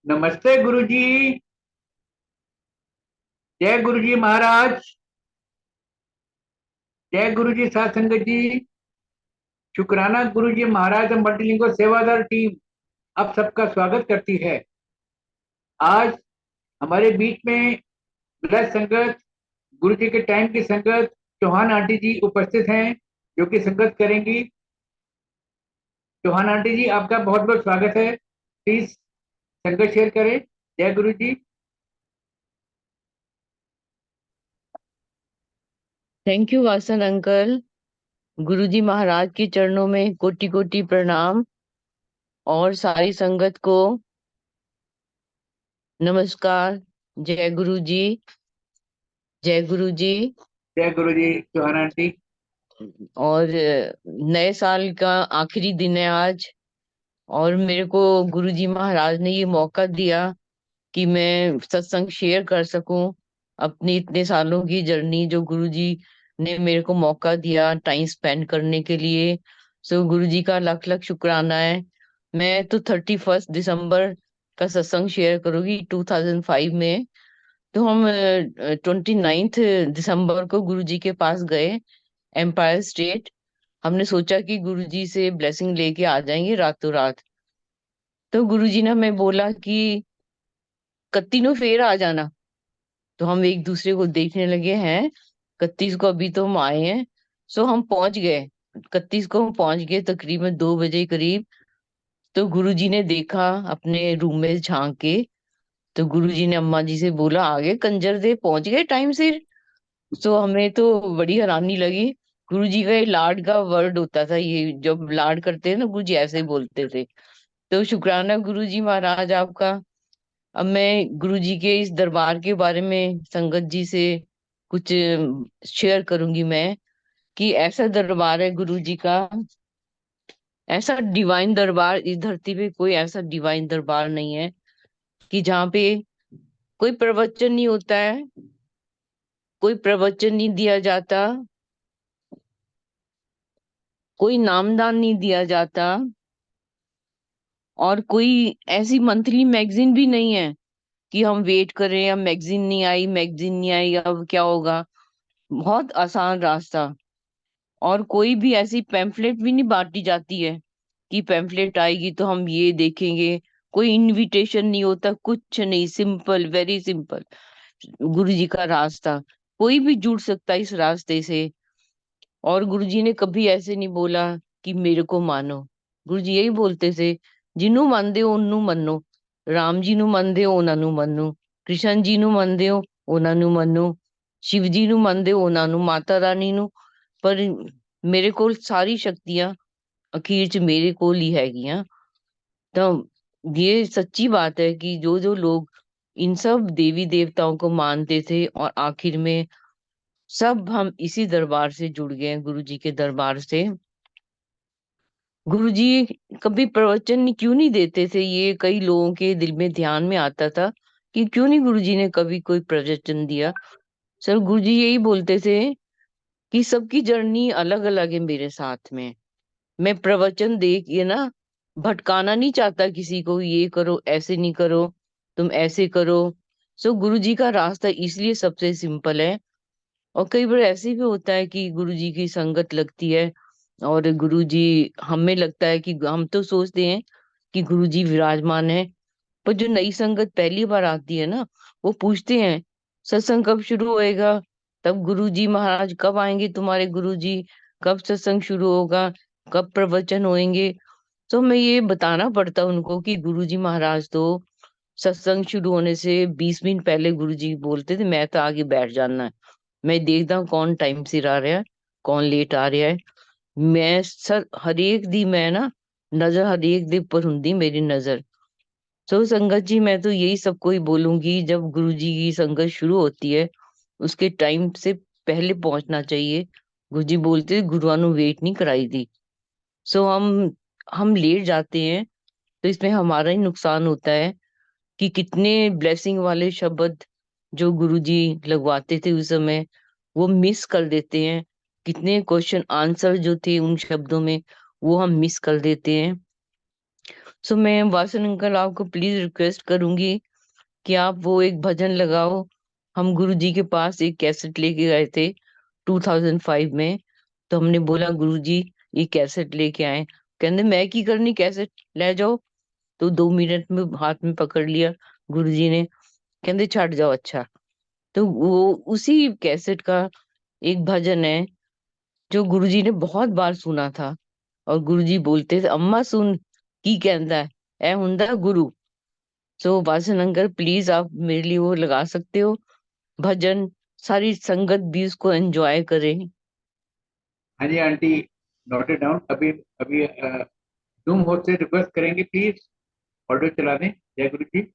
नमस्ते गुरुजी। जय गुरुजी महाराज। जय गुरुजी साध संगत जी। शुक्राना गुरुजी महाराज मल्टीलिंगुअल सेवादार टीम आप सबका स्वागत करती है। आज हमारे बीच में ब्लड संगत गुरुजी के टाइम की संगत चौहान आंटी जी उपस्थित हैं, जो कि संगत करेंगी। चौहान आंटी जी, आपका बहुत बहुत स्वागत है। प्लीज संगत शेयर करें। जय Guruji. Thank you Vasan uncle. Guruji महाराज के चरणों में कोटि कोटि प्रणाम और सारी संगत को नमस्कार। जय गुरुजी। जय गुरुजी। जय गुरुजी चौहान आंटी। और नए साल का आखिरी दिन है आज, और मेरे को गुरुजी महाराज ने ये मौका दिया कि मैं सत्संग शेयर कर सकूं अपनी इतने सालों की जर्नी, जो गुरुजी ने मेरे को मौका दिया टाइम स्पेंड करने के लिए। सो गुरुजी का लाख लाख शुक्राना है। मैं तो 31 दिसंबर का सत्संग शेयर करूंगी 2005 में। तो हम 29 दिसंबर को गुरुजी के पास गए, एम्पायर स्टेट। हमने सोचा कि गुरुजी से ब्लेसिंग लेके आ जाएंगे रातों रात। तो गुरुजी ने हमें बोला कि कत्तीनों फेर आ जाना। तो हम एक दूसरे को देखने लगे हैं, 31 को अभी तो हम आए हैं। सो हम पहुंच गए, 31 को हम पहुंच गए तकरीबन 2 बजे करीब। तो गुरुजी ने देखा अपने रूम में झांक के। तो गुरुजी ने अम्मा जी से बोला, आगे कंजर दे पहुंच गए टाइम से। सो हमें तो बड़ी हैरानी लगी। गुरुजी का ये लाड का वर्ड होता था, ये जब लाड करते हैं ना गुरुजी ऐसे ही बोलते थे। तो शुक्राना गुरुजी महाराज आपका। अब मैं गुरुजी के इस दरबार के बारे में संगत जी से कुछ शेयर करूंगी मैं, कि ऐसा दरबार है गुरुजी का, ऐसा डिवाइन दरबार इस धरती पे कोई ऐसा डिवाइन दरबार नहीं है कि जहाँ पे कोई प्रवचन नहीं होता है, कोई प्रवचन नहीं दिया जाता, कोई नामदान नहीं दिया जाता, और कोई ऐसी मंथली मैगजीन भी नहीं है कि हम वेट करें या मैगजीन नहीं आई, मैगजीन नहीं आई अब क्या होगा। बहुत आसान रास्ता। और कोई भी ऐसी पैम्फलेट भी नहीं बांटी जाती है कि पैम्फलेट आएगी तो हम ये देखेंगे। कोई इनविटेशन नहीं होता, कुछ नहीं, सिंपल, वेरी सिंपल गुरु जी का रास्ता। कोई भी जुड़ सकता है इस रास्ते से। और गुरु जी ने कभी ऐसे नहीं बोला कि मेरे को मानो। गुरु जी यही बोलते थे, जिन्नू मानदे हो उन्नू मन्नो। राम जी नु मनदे हो ਉਹਨਾਂ ਨੂੰ ਮੰਨੋ, कृष्ण जी नु ਮੰਨਦੇ ਹੋ ਉਹਨਾਂ ਨੂੰ ਮੰਨੋ, शिव जी नु ਮੰਨਦੇ ਹੋ ਉਹਨਾਂ ਨੂੰ, माता रानी नु। पर मेरे कोल सारी शक्तियां अखीर च मेरे कोल ही हैगियां। तो ये सच्ची बात है कि जो जो लोग इन सब देवी देवताओं को मानते थे, और आखिर में सब हम इसी दरबार से जुड़ गए हैं, गुरु जी के दरबार से। गुरु जी कभी प्रवचन क्यों नहीं देते थे, ये कई लोगों के दिल में ध्यान में आता था कि क्यों नहीं गुरु जी ने कभी कोई प्रवचन दिया। सर गुरु जी यही बोलते थे कि सबकी जर्नी अलग अलग है मेरे साथ में। मैं प्रवचन दे के ना भटकाना नहीं चाहता किसी को, ये करो ऐसे नहीं करो, तुम ऐसे करो। सो गुरु जी का रास्ता इसलिए सबसे सिंपल है। और कई बार ऐसे भी होता है कि गुरु जी की संगत लगती है, और गुरु जी, हमें लगता है कि हम तो सोचते हैं कि गुरु जी विराजमान है। पर जो नई संगत पहली बार आती है ना, वो पूछते हैं सत्संग कब शुरू होएगा, तब गुरु जी महाराज कब आएंगे तुम्हारे गुरु जी, कब सत्संग शुरू होगा, कब प्रवचन होएंगे। तो मैं ये बताना पड़ता उनको कि गुरु जी महाराज तो सत्संग शुरू होने से 20 मिनट पहले गुरु जी बोलते थे, मैं तो आगे बैठ जाना है, मैं देखता हूँ कौन टाइम सिर आ रहा है, कौन लेट आ रहा है। मैं सर हरेक दी मैं ना नजर हरेक दे पर हुंदी मेरी नजर। तो संगत जी, मैं तो यही सबको ही बोलूंगी, जब गुरु जी की संगत शुरू होती है उसके टाइम से पहले पहुंचना चाहिए। गुरु जी बोलते गुरुआ नु वेट नहीं कराई दी। सो हम लेट जाते हैं तो इसमें हमारा ही नुकसान होता है कि कितने ब्लेसिंग वाले शब्द जो गुरुजी लगवाते थे उस समय वो मिस कर देते हैं। कितने क्वेश्चन आंसर जो थे उन शब्दों में वो हम मिस कर देते हैं। सो मैं वासन अंकल आपको प्लीज रिक्वेस्ट करूंगी कि आप वो एक भजन लगाओ। हम गुरुजी के पास एक कैसेट लेके गए थे 2005 में। तो हमने बोला गुरुजी ये कैसेट लेके आए। कहते मैं की करनी कैसेट ले जाओ। तो 2 मिनट में हाथ में पकड़ लिया गुरुजी ने। कहते छट जाओ अच्छा। तो वो उसी कैसेट का एक भजन है जो गुरुजी ने बहुत बार सुना था। और गुरुजी बोलते थे अम्मा सुन की कहता है ए हुंदा गुरु। सो वासन अंकल प्लीज आप मेरे लिए वो लगा सकते हो भजन। सारी संगत भी उसको एंजॉय करे। हाँ जी आंटी, नोटेड डाउन। अभी अभी जूम होस्ट से रिक्वेस्ट करेंगे, प्लीज ऑडियो चला दें। जय गुरु जी।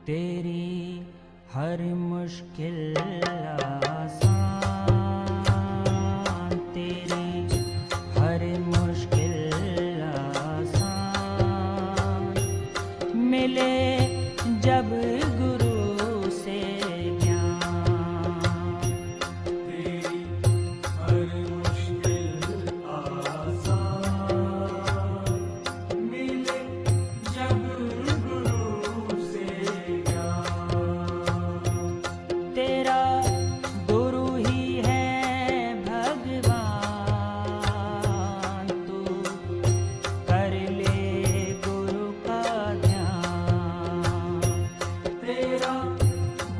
तेरी हर मुश्किल आसान, तेरी हर मुश्किल आसान, मिले जब गुरु से ज्ञान। तेरी हर मुश्किल आसान, मिले जब गुरु से तेरा गुरु ही है भगवान, तू कर ले गुरु का ध्यान। तेरा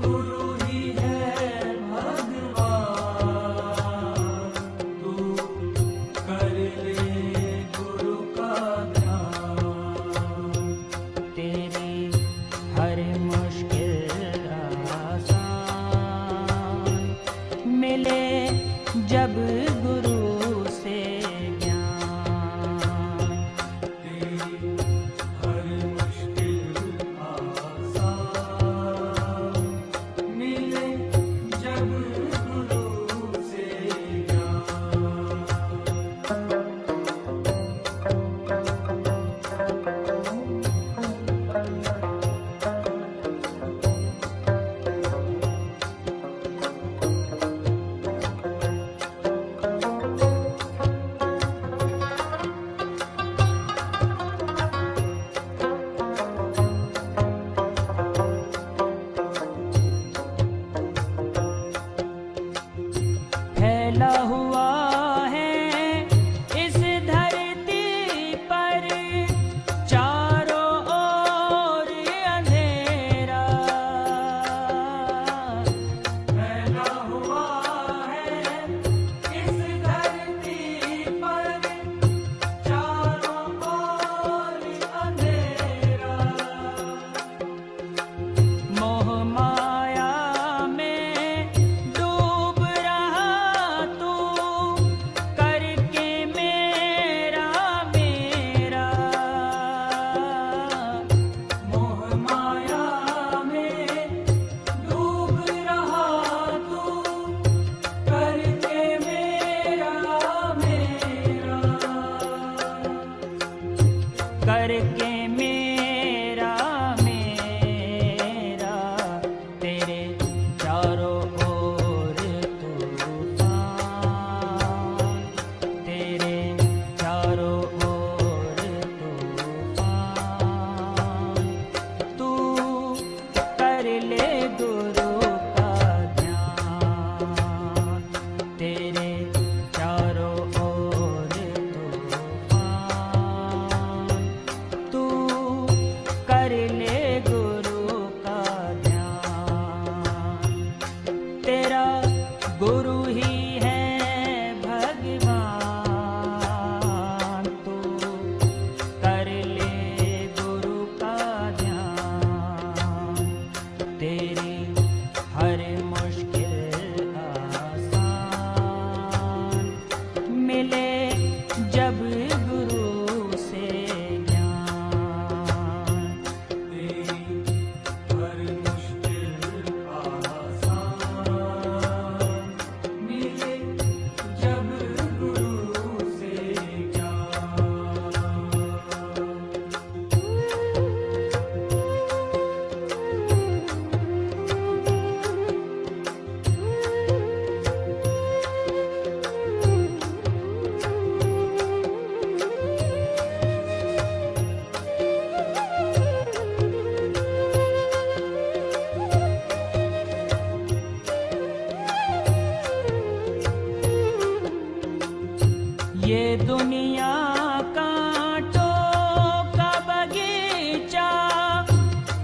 गुरु ही है भगवान, तू कर ले गुरु का ध्यान। तेरी हर मुश्किल आसान, मिले जब गुरु से ज्ञान। तेरी हर मुश्किल आसान, मिले जब गुरु से ज्ञान। फैला हुआ है इस धरती पर चारों ओर अंधेरा। फैला हुआ है इस धरती पर चारों ओर अंधेरा। मोह माया में डूब रहा तू, करके मेरा मेरा। मोह माया में डूब रहा तू, करके मेरा मेरा। करके मेरा ये दुनिया कांटों का बगीचा,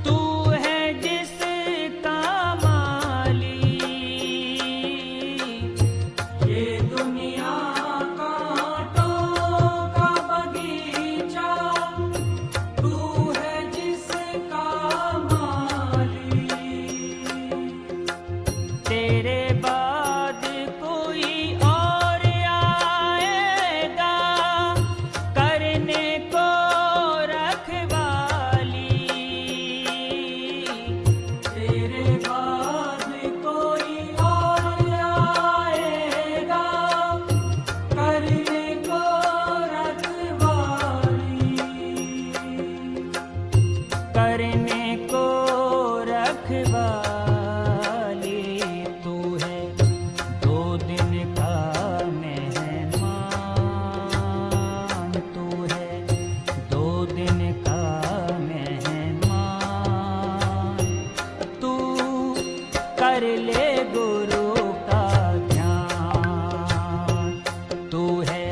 तू है जिसका माली। ये दुनिया कांटों का बगीचा, तू है जिसका माली। तेरे बाद कोई और आएगा करने को रखवाली। तेरे बाद कोई और आएगा करने को रखवाली। करने को रखवाली तू है, दो दिन का मेहमान। तू है दो दिन का मेहमान। तू कर ले गुरु का ध्यान। तू है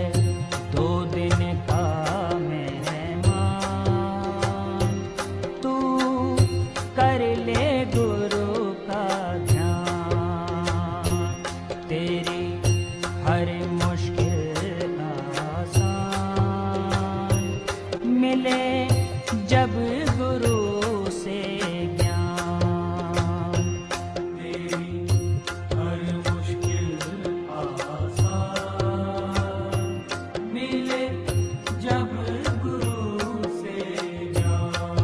दो दिन का मेहमान। तू कर ले गुरु का ध्यान। तेरी हर मुश्किल आसान मिले जब गुरु से ज्ञान। तेरी हर मुश्किल आसान मिले जब गुरु से ज्ञान।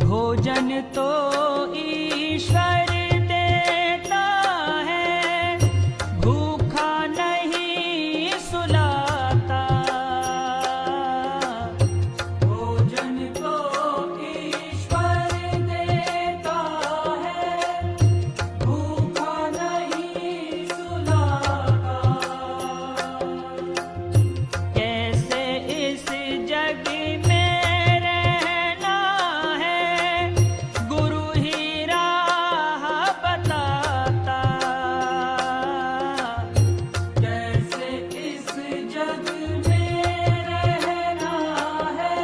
भोजन तो ईश्वर देता है, भूखा नहीं सुलाता। भोजन तो ईश्वर देता है, भूखा नहीं सुलाता। कैसे इस जग में रहना है, गुरु ही राह बताता। कैसे इस जग में रहना है,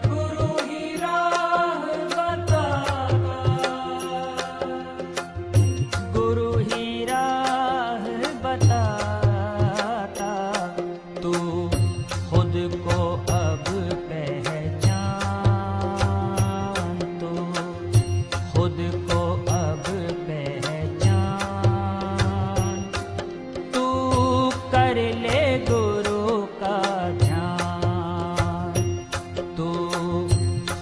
गुरु ही राह बताता। गुरु ही राह बताता। तू खुद को अब पहचान। तू खुद को अब पहचान। तू कर ले गुरु का ध्यान। तू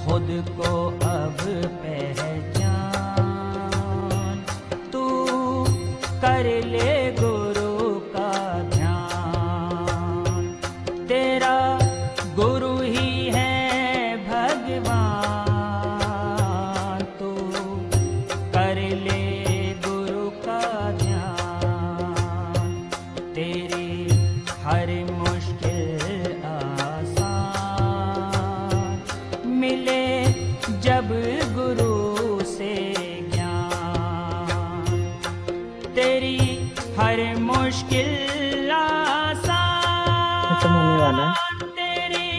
खुद को अब पहचान। तू कर ले गुरु का ध्यान। तेरा गुरु ही है भगवान। तू कर ले गुरु का ध्यान। तेरी हर मुश्किल आसान मिले जब गुरु से ज्ञान। तेरी हर मुश्किल आसान, तेरी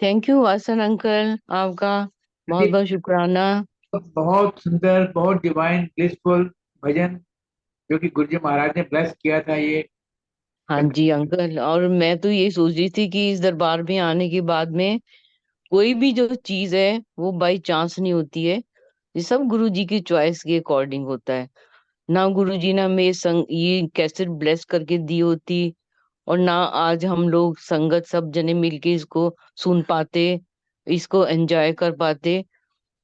थैंक यू वासन अंकल, आपका बहुत बहुत शुक्राना। बहुत सुंदर, बहुत डिवाइन ब्लिसफुल भजन जो कि गुरु जी महाराज ने ब्लेस किया था ये। हाँ संगत जी अंकल, और मैं तो ये सोच रही थी कि इस दरबार में आने के बाद में कोई भी जो चीज है वो बाई चांस नहीं होती है। ये सब गुरु जी की चॉइस के अकॉर्डिंग होता है। ना गुरु जी ने हमें ये कैसेट ब्लेस करके दी होती, और ना आज हम लोग संगत सब जने मिलके इसको सुन पाते, इसको एंजॉय कर पाते।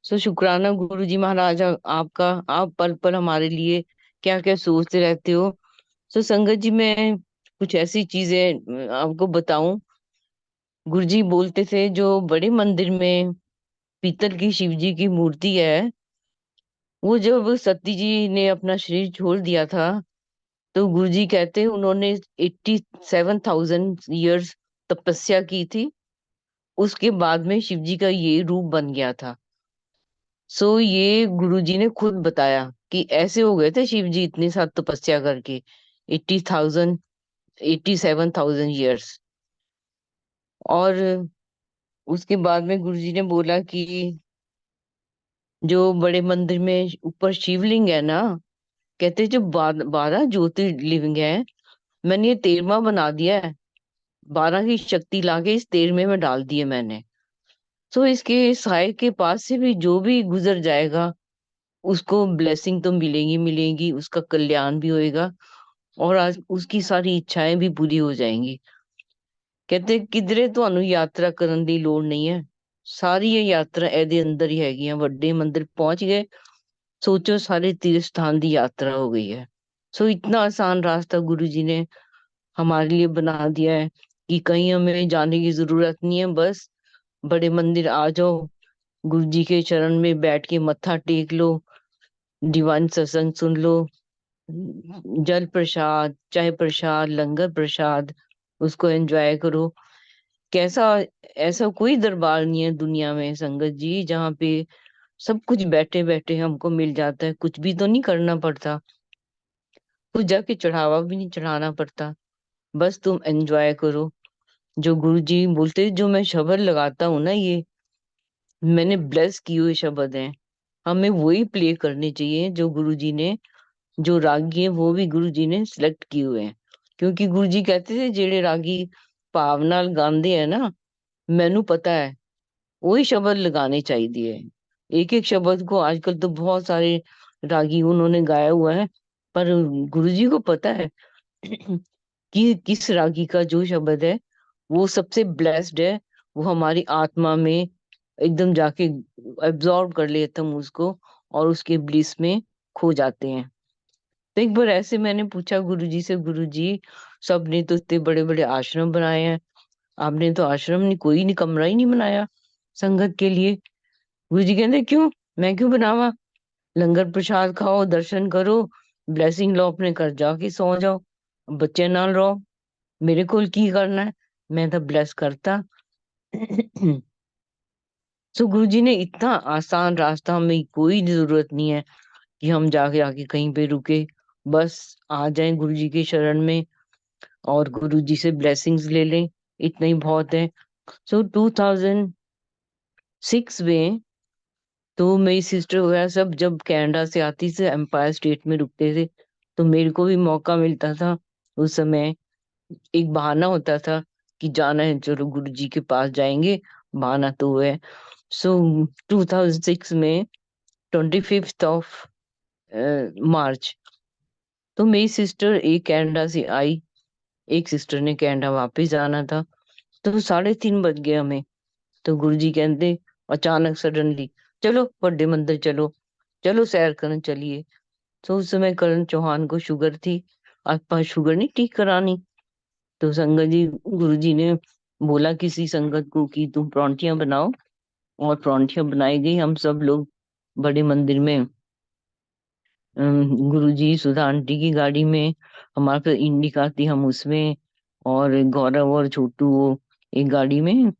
सो शुक्राना गुरु जी महाराज आपका। आप पल पल हमारे लिए क्या क्या सोचते रहते हो। सो संगत जी, मैं कुछ ऐसी चीजें आपको बताऊं। गुरुजी बोलते थे जो बड़े मंदिर में पीतल की शिव जी की मूर्ति है, वो जब सती जी ने अपना शरीर छोड़ दिया था, तो गुरुजी कहते हैं उन्होंने 87,000 ईयर्स तपस्या की थी। उसके बाद में शिव जी का ये रूप बन गया था। सो ये गुरुजी ने खुद बताया कि ऐसे हो गए थे शिव जी इतनी साथ तपस्या करके। 80,000, 87,000 ईयर्स। और उसके बाद में गुरुजी ने बोला कि जो बड़े मंदिर में ऊपर शिवलिंग है ना, कहते जो 12 ज्योतिर्लिंग है, मैंने ये 13वां बना दिया है। 12 की शक्ति लाके इस 13वें में डाल दी है मैंने। तो इसके साय के पास से भी जो भी गुजर जाएगा, उसको ब्लेसिंग तो मिलेगी मिलेगी, उसका कल्याण भी होएगा, और आज उसकी सारी इच्छाएं भी पूरी हो जाएंगी। कहते किधरे ਤੁਹਾਨੂੰ यात्रा ਕਰਨ ਦੀ ਲੋੜ नहीं है, सारी ये यात्रा ਇਹਦੇ अंदर ही हैगी है। ਵੱਡੇ मंदिर पहुंच गए, सोचो सारे तीर्थ स्थान की यात्रा हो गई है। सो इतना आसान रास्ता गुरु जी ने हमारे लिए बना दिया है कि कहीं हमें जाने की जरूरत नहीं है। बस बड़े मंदिर आ जाओ, गुरु जी के चरण में बैठ के मत्था टेक लो, दीवान सत्संग सुन लो, जल प्रसाद, चाय प्रसाद, लंगर प्रसाद, उसको एंजॉय करो। कैसा, ऐसा कोई दरबार नहीं है दुनिया में संगत जी जहाँ पे सब कुछ बैठे बैठे हमको मिल जाता है, कुछ भी तो नहीं करना पड़ता, कुछ जाके चढ़ावा भी नहीं चढ़ाना पड़ता। बस तुम एंजॉय करो। जो गुरु जी बोलते, जो मैं शब्द लगाता हूँ ना, ये मैंने ब्लेस किए हुए शब्द हैं, हमें वही प्ले करने चाहिए जो गुरु जी ने, जो रागी है वो भी गुरु जी ने सिलेक्ट किए हुए हैं। क्योंकि गुरु जी कहते थे जेड़े रागी भाव नाल गांदे है ना, मैनू पता है वही शब्द लगाने चाहिए। एक एक शब्द को आजकल तो बहुत सारे रागी उन्होंने गाया हुआ है, पर गुरुजी को पता है कि किस रागी का जो शब्द है वो सबसे ब्लेस्ड है। वो हमारी आत्मा में एकदम जाके एब्जॉर्ब कर लेते हम उसको, और उसके ब्लिस में खो जाते हैं। तो एक बार ऐसे मैंने पूछा गुरुजी से, गुरुजी सबने तो इतने बड़े बड़े आश्रम बनाए हैं, आपने तो आश्रम नहीं, कोई नहीं, कमरा ही नहीं बनाया संगत के लिए। गुरुजी कहते क्यों, मैं क्यों बनावा, लंगर प्रसाद खाओ, दर्शन करो, ब्लेसिंग लो, अपने घर जाके सो जाओ, बच्चे नाल रहो, मेरे को की करना है, मैं तो ब्लेस करता। सो गुरु जी ने इतना आसान रास्ता, हमें कोई जरूरत नहीं है कि हम जाके आके कहीं पे रुके। बस आ जाएं गुरु जी के शरण में और गुरु जी से ब्लेसिंग्स ले लें, इतना ही बहुत है। सो 2006 में तो मेरी सिस्टर वगैरह सब जब कनाडा से आती थी, एम्पायर स्टेट में रुकते थे, तो मेरे को भी मौका मिलता था उस समय। एक बहाना होता था कि जाना है, चलो गुरु जी के पास जाएंगे, बहाना तो हुआ है। सो 2006 में 25 ऑफ मार्च, तो मेरी सिस्टर एक कनाडा से आई, एक सिस्टर ने कनाडा वापस जाना था। तो 3:30 बज गए हमें। तो गुरुजी कहते अचानक सडनली, चलो बड़े मंदिर चलो, चलो सैर करने चलिए। तो उस समय करण चौहान को शुगर थी, आपा शुगर नहीं ठीक करानी। तो संगत जी, गुरुजी ने बोला किसी संगत को कि तुम परौंठियां बनाओ, और परौंठियां बनाई गई। हम सब लोग बड़े मंदिर में, गुरुजी सुधा आंटी की गाड़ी में, हमारे पास इंडिका थी, हम उसमें, और गौरव और छोटू वो एक गाड़ी में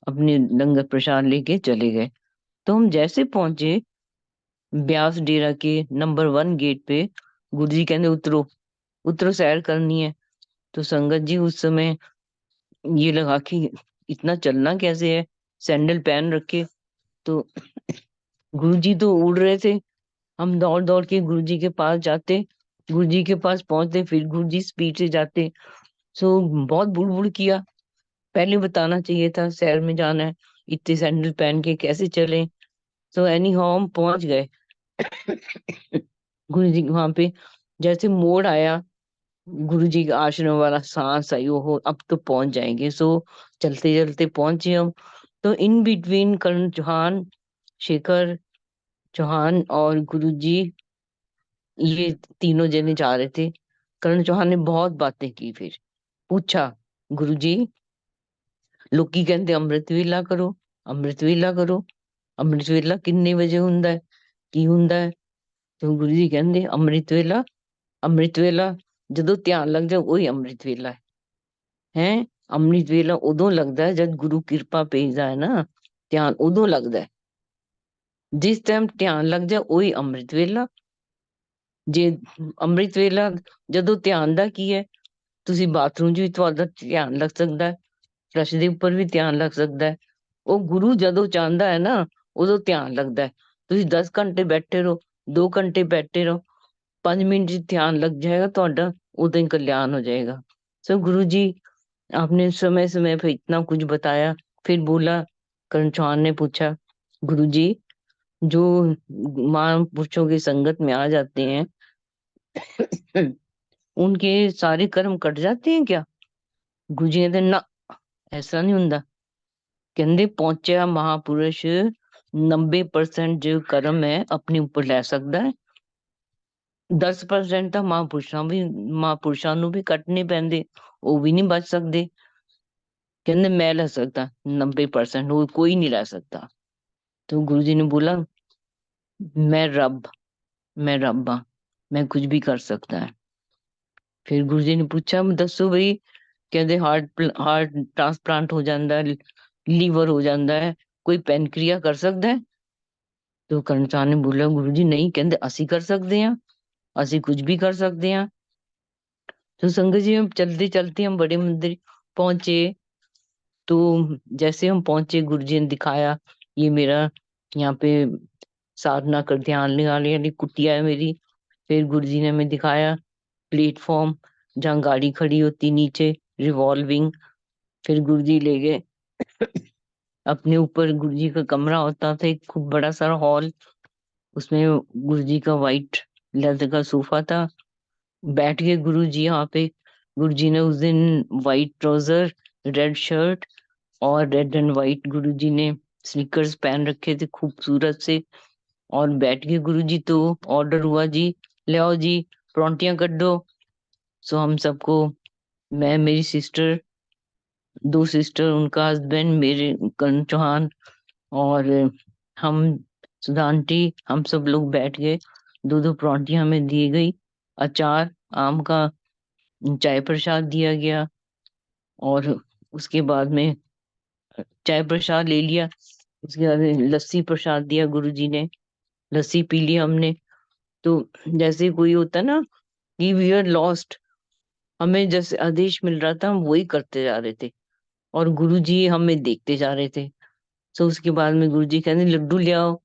अपने लंगर प्रसाद लेके चले गए। तो हम जैसे पहुंचे ब्यास डेरा के नंबर 1 गेट पे, गुरुजी कहते उतरो, उतरो सैर करनी है। तो संगत जी उस समय ये लगा कि इतना चलना कैसे है, सैंडल पहन रखे। तो गुरुजी तो उड़ रहे थे, हम दौड़ दौड़ के गुरुजी के पास जाते, गुरुजी के पास पहुंचते, फिर गुरुजी स्पीड से जाते। सो बहुत बुड़ किया, पहले बताना चाहिए था शहर में जाना है, इतने सैंडल पहन के कैसे चले। सो एनी हाउ हम पहुंच गए। गुरुजी वहां पे जैसे मोड़ आया, गुरुजी का आश्रम वाला, सांस आई, हो अब तो पहुंच जाएंगे। सो चलते चलते पहुंचे हम। तो इन बिटवीन करण चौहान, शेखर चौहान और गुरुजी, ये तीनों जने जा रहे थे। करण चौहान ने बहुत बातें की, फिर पूछा, गुरुजी लोकी कहते अमृत वेला करो, अमृत वेला करो, अमृत वेला किन्ने बजे हुंदा है, की हुंदा है? तो गुरु जी कहते अमृत वेला, अमृत वेला ਜਦੋਂ ਧਿਆਨ ਲੱਗ ਜਾ ਉਹੀ ਅੰਮ੍ਰਿਤ ਵੇਲਾ ਹੈ। ਅੰਮ੍ਰਿਤ ਵੇਲਾ ਉਦੋਂ ਲੱਗਦਾ ਹੈ ਜਦ ਗੁਰੂ ਕਿਰਪਾ ਭੇਜਦਾ ਹੈ ਨਾ, ਧਿਆਨ ਉਦੋਂ ਲੱਗਦਾ ਹੈ। ਜਿਸ ਟਾਈਮ ਧਿਆਨ ਲੱਗ ਜਾ ਉਹੀ ਅੰਮ੍ਰਿਤ ਵੇਲਾ। ਜੇ ਅੰਮ੍ਰਿਤ ਵੇਲਾ ਜਦੋਂ ਧਿਆਨ ਦਾ ਕੀ ਹੈ, ਤੁਸੀਂ ਬਾਥਰੂਮ 'ਚ ਵੀ ਤੁਹਾਡਾ ਧਿਆਨ ਲੱਗ ਸਕਦਾ ਹੈ, ਫਲਸ਼ ਦੇ ਉੱਪਰ ਵੀ ਧਿਆਨ ਲੱਗ ਸਕਦਾ ਹੈ। ਉਹ ਗੁਰੂ ਜਦੋਂ ਚਾਹੁੰਦਾ ਹੈ ਨਾ, ਉਦੋਂ ਧਿਆਨ ਲੱਗਦਾ ਹੈ। ਤੁਸੀਂ 10 ਘੰਟੇ ਬੈਠੇ ਰਹੋ, 2 ਘੰਟੇ ਬੈਠੇ ਰਹੋ, 5 मिनट ध्यान लग जाएगा ਤੁਹਾਡਾ, उदय कल्याण हो जाएगा। सो गुरु जी आपने समय समय पे इतना कुछ बताया। फिर बोला, करण चौहान ने पूछा, गुरु जी जो महापुरुषों की संगत में आ जाते हैं उनके सारे कर्म कट जाते हैं क्या? गुरु जी कहते ना, ऐसा नहीं ਹੁੰਦਾ। ਕਹਿੰਦੇ ਪਹੁੰਚਿਆ ਮਹਾਪੁਰਸ਼ 90% जो कर्म है अपने ऊपर ਲੈ ਸਕਦਾ ਹੈ, 10% ਤਾਂ ਮਹਾਂਪੁਰਸ਼ਾਂ ਨੂੰ ਵੀ ਕੱਟਣੇ ਪੈਂਦੇ, ਉਹ ਵੀ ਨਹੀਂ ਬਚ ਸਕਦੇ। ਕਹਿੰਦੇ मैं ਲੈ सकता 90%, वो कोई नहीं ਲੈ सकता। तो गुरु जी ने बोला, मैं रब, मैं रब हाँ, मैं कुछ भी कर सकता है। फिर गुरु जी ने पूछा, दसो बई, कहते हार्ट ट्रांसप्लांट हो जाता है, लीवर हो जाता है, कोई ਪੈਨਕ੍ਰੀਆ कर सकता है? तो कर्मचारी ने बोला, गुरु जी नहीं, कहते ਅਸੀਂ कर सकते हैं, ਅਸੀਂ कुछ भी कर सकते हैं। तो संगत जी हम चलते चलते हम बड़े मंदिर पहुंचे। तो जैसे हम पहुंचे, गुरुजी ने दिखाया, ये मेरा यहाँ पे साधना कर ध्यान लगाने वाली कुटिया है मेरी। फिर गुरुजी ने हमें दिखाया प्लेटफॉर्म जहाँ गाड़ी खड़ी होती, नीचे रिवॉल्विंग। फिर गुरुजी ले गए अपने ऊपर, गुरुजी का कमरा होता था, एक खूब बड़ा सारा हॉल, उसमें गुरुजी का वाइट लेदर का सोफा था। बैठ गए गुरु जी यहाँ पे। गुरु जी ने उस दिन व्हाइट ट्राउजर, रेड शर्ट और रेड एंड व्हाइट गुरु जी ने स्नीकर्स पहन रखे थे खूबसूरत से। और बैठ गए गुरु जी, तो ऑर्डर हुआ, जी ले आओ जी परौंठियां कड्डो। सो हम सबको, मैं, मेरी सिस्टर, 2 सिस्टर, उनका हस्बैंड, मेरे करण चौहान और हम, सुधा आंटी, हम सब लोग बैठ गए। 2 परौंठियां हमें दी गई, अचार, आम का चाय प्रसाद दिया गया। और उसके बाद में चाय प्रसाद ले लिया, उसके बाद में लस्सी प्रसाद दिया गुरु जी ने, लस्सी पी ली हमने। तो जैसे कोई होता ना कि वी आर लॉस्ट, हमें जैसे आदेश मिल रहा था, हम वही करते जा रहे थे और गुरु जी हमें देखते जा रहे थे। तो उसके बाद में गुरु जी कहते लड्डू ले आओ।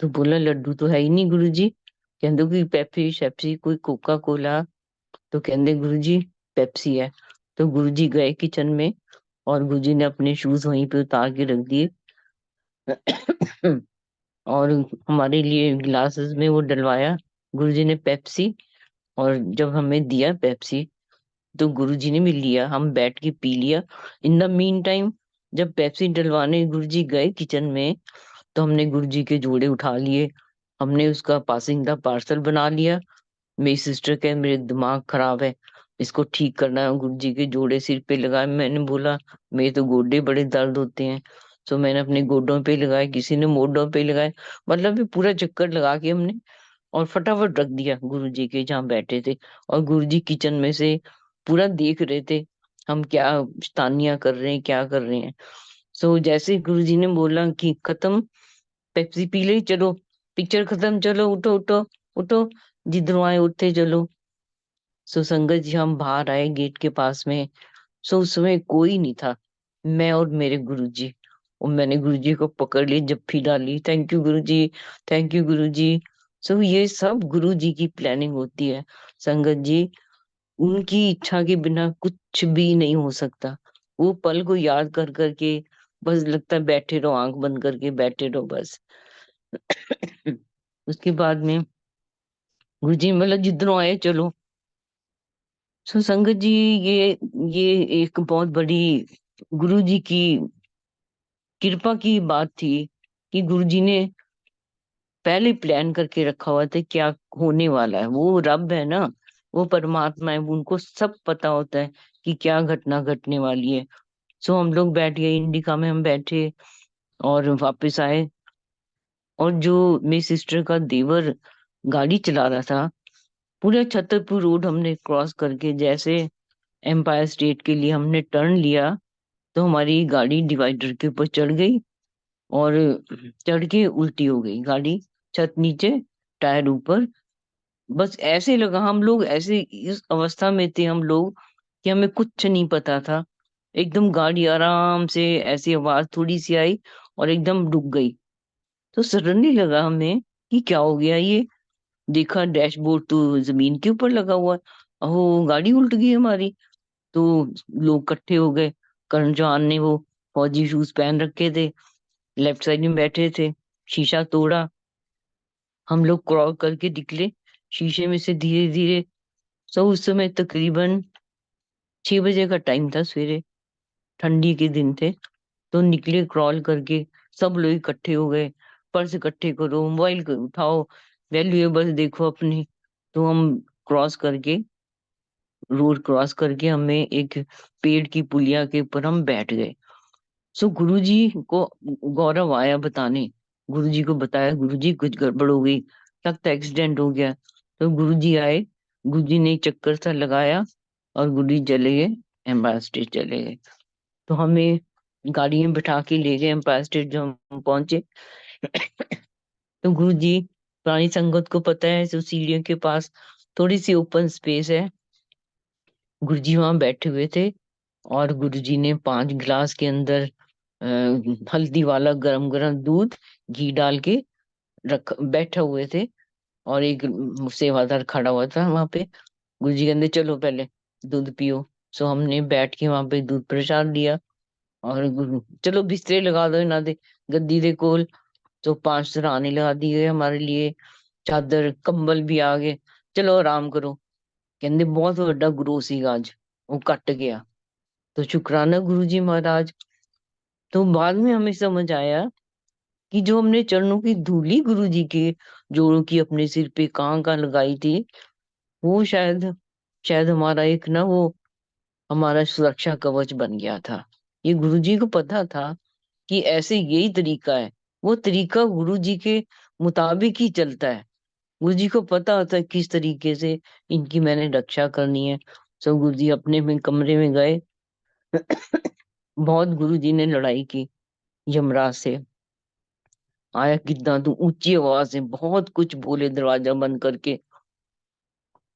तो बोला लड्डू तो है ही नहीं गुरु जी। कहते कोई पेप्सी शेप्सी, कोई कोका कोला। तो कहते गुरु जी पेप्सी है। तो गुरु जी गए किचन में और गुरुजी ने अपने शूज वहीं पे उतार के रख दिए और हमारे लिए ग्लासेस में वो डलवाया गुरुजी ने पेप्सी। और जब हमें दिया पेप्सी, तो गुरुजी ने भी लिया, हम बैठ के पी लिया। इन द मीन टाइम जब पेप्सी डलवाने गुरुजी गए किचन में, तो हमने गुरुजी के जोड़े उठा लिए, हमने उसका पासिंग द पार्सल बना लिया। मेरी सिस्टर कहे मेरे दिमाग खराब है, इसको ठीक करना है। गुरुजी के जोड़े सिर पे लगाए, मैंने बोला मेरे तो गोडे बड़े दर्द होते हैं। तो मैंने अपने गोडों पे लगाए, किसी ने मोढों पे लगाए, मतलब ये पूरा चक्कर लगा के हमने और फटाफट रख दिया गुरुजी के जहाँ बैठे थे। और गुरुजी किचन में से पूरा देख रहे थे हम क्या शैतानियां कर रहे हैं, क्या कर रहे हैं। सो जैसे गुरुजी ने बोला कि खत्म, पेप्सी पी ली, चलो पिक्चर खत्म, चलो उठो उठो उठो, जिधरों आए उठते चलो। सो संगत जी हम बाहर आए गेट के पास में। सो उस समय कोई नहीं था, मैं और मेरे गुरुजी। और मैंने गुरुजी को पकड़ ली, जप्फी डाली, thank you Guruji, thank you Guruji. So ये सब गुरुजी की प्लानिंग होती है संगत जी। उनकी इच्छा के बिना कुछ भी नहीं हो सकता। वो पल को याद कर करके बस लगता है बैठे रहो, आंख बंद करके बैठे रहो बस। उसके बाद में गुरुजी ने बोला जिधरों आए चलो। सो संगत जी, ये ये एक बहुत बड़ी गुरुजी की कृपा की बात थी कि गुरुजी ने पहले प्लान करके रखा हुआ था क्या होने वाला है। वो रब है ना, वो परमात्मा है, उनको सब पता होता है कि क्या घटना घटने वाली है। सो हम लोग बैठ गए, इंडिका में हम बैठे और वापस आए। और जो मेरी सिस्टर का देवर गाड़ी चला रहा था, पूरा छतरपुर रोड हमने क्रॉस करके जैसे एम्पायर स्टेट के लिए हमने टर्न लिया, तो हमारी गाड़ी डिवाइडर के ऊपर चढ़ गई और चढ़ के उल्टी हो गई गाड़ी। छत नीचे, टायर ऊपर। बस ऐसे लगा, हम लोग ऐसे इस अवस्था में थे हम लोग कि हमें कुछ नहीं पता था। एकदम गाड़ी आराम से ऐसी आवाज थोड़ी सी आई और एकदम रुक गई। तो सडनली लगा हमें कि क्या हो गया ये। देखा डैशबोर्ड तो जमीन के ऊपर लगा हुआ है, ओह गाड़ी उल्ट गई हमारी। तो लोग इकट्ठे हो गए। करण जौहर ने वो फौजी शूज पहन रखे थे, लेफ्ट साइड में बैठे थे। शीशा तोड़ा, हम लोग क्रॉल करके निकले शीशे में से धीरे धीरे। सो उस समय तकरीबन 6 बजे का टाइम था सवेरे, ठंडी के दिन थे। तो निकले क्रॉल करके, सब लोग इकट्ठे हो गए। पर्स इकट्ठे करो, मोबाइल को उठाओ, वैल्यूएबल्स देखो अपनी। तो हम क्रॉस करके, रोड क्रॉस करके हमें एक पेड़ की पुलिया के ऊपर हम बैठ गए। सो गुरुजी को गौरव आया बताने। गुरुजी को बताया, गुरुजी कुछ गड़बड़ हो गई, लगता एक्सीडेंट हो गया। तो गुरुजी आए, गुरुजी ने एक चक्कर सा लगाया और गुरुजी चले गए, एम्पायर स्टेट चले गए। तो हमें गाड़ी में बिठा के ले गए एम्पायर स्टेट। जो हम पहुंचे तो गुरुजी, पुरानी संगत को पता है, तो सीढ़ियों के पास थोड़ी सी ओपन स्पेस है। गुरुजी वहां बैठे हुए थे और गुरुजी ने 5 गिलास के अंदर हल्दी वाला गरम गरम दूध घी डाल के रख बैठे हुए थे। और एक सेवादार खड़ा हुआ था वहां पे। गुरुजी कहते चलो पहले दूध पियो। सो हमने बैठ के वहां पे दूध प्रसाद लिया। और चलो बिस्तरे लगा दो इन्हों दे, गद्दी दे कोल। तो 5 सिरहाने लगा दिए हमारे लिए, चादर कंबल भी आ गए। चलो आराम करो। कहते बहुत बड़ा गुरु सी आज, वो कट गया। तो शुक्राना गुरु जी महाराज। तो बाद में हमें समझ आया कि जो हमने चरणों की धूली गुरु जी के जोड़ों की अपने सिर पे कहाँ कहाँ लगाई थी, वो शायद शायद हमारा एक ना वो हमारा सुरक्षा कवच बन गया था। ये गुरु जी को पता था कि ऐसे यही तरीका है। वो तरीका गुरु जी के मुताबिक ही चलता है। गुरु जी को पता होता है किस तरीके से इनकी मैंने रक्षा करनी है। सो गुरु जी अपने में कमरे में गए। बहुत गुरु जी ने लड़ाई की यमराज से। आया कितना तू, ऊंची आवाज से बहुत कुछ बोले दरवाजा बंद करके।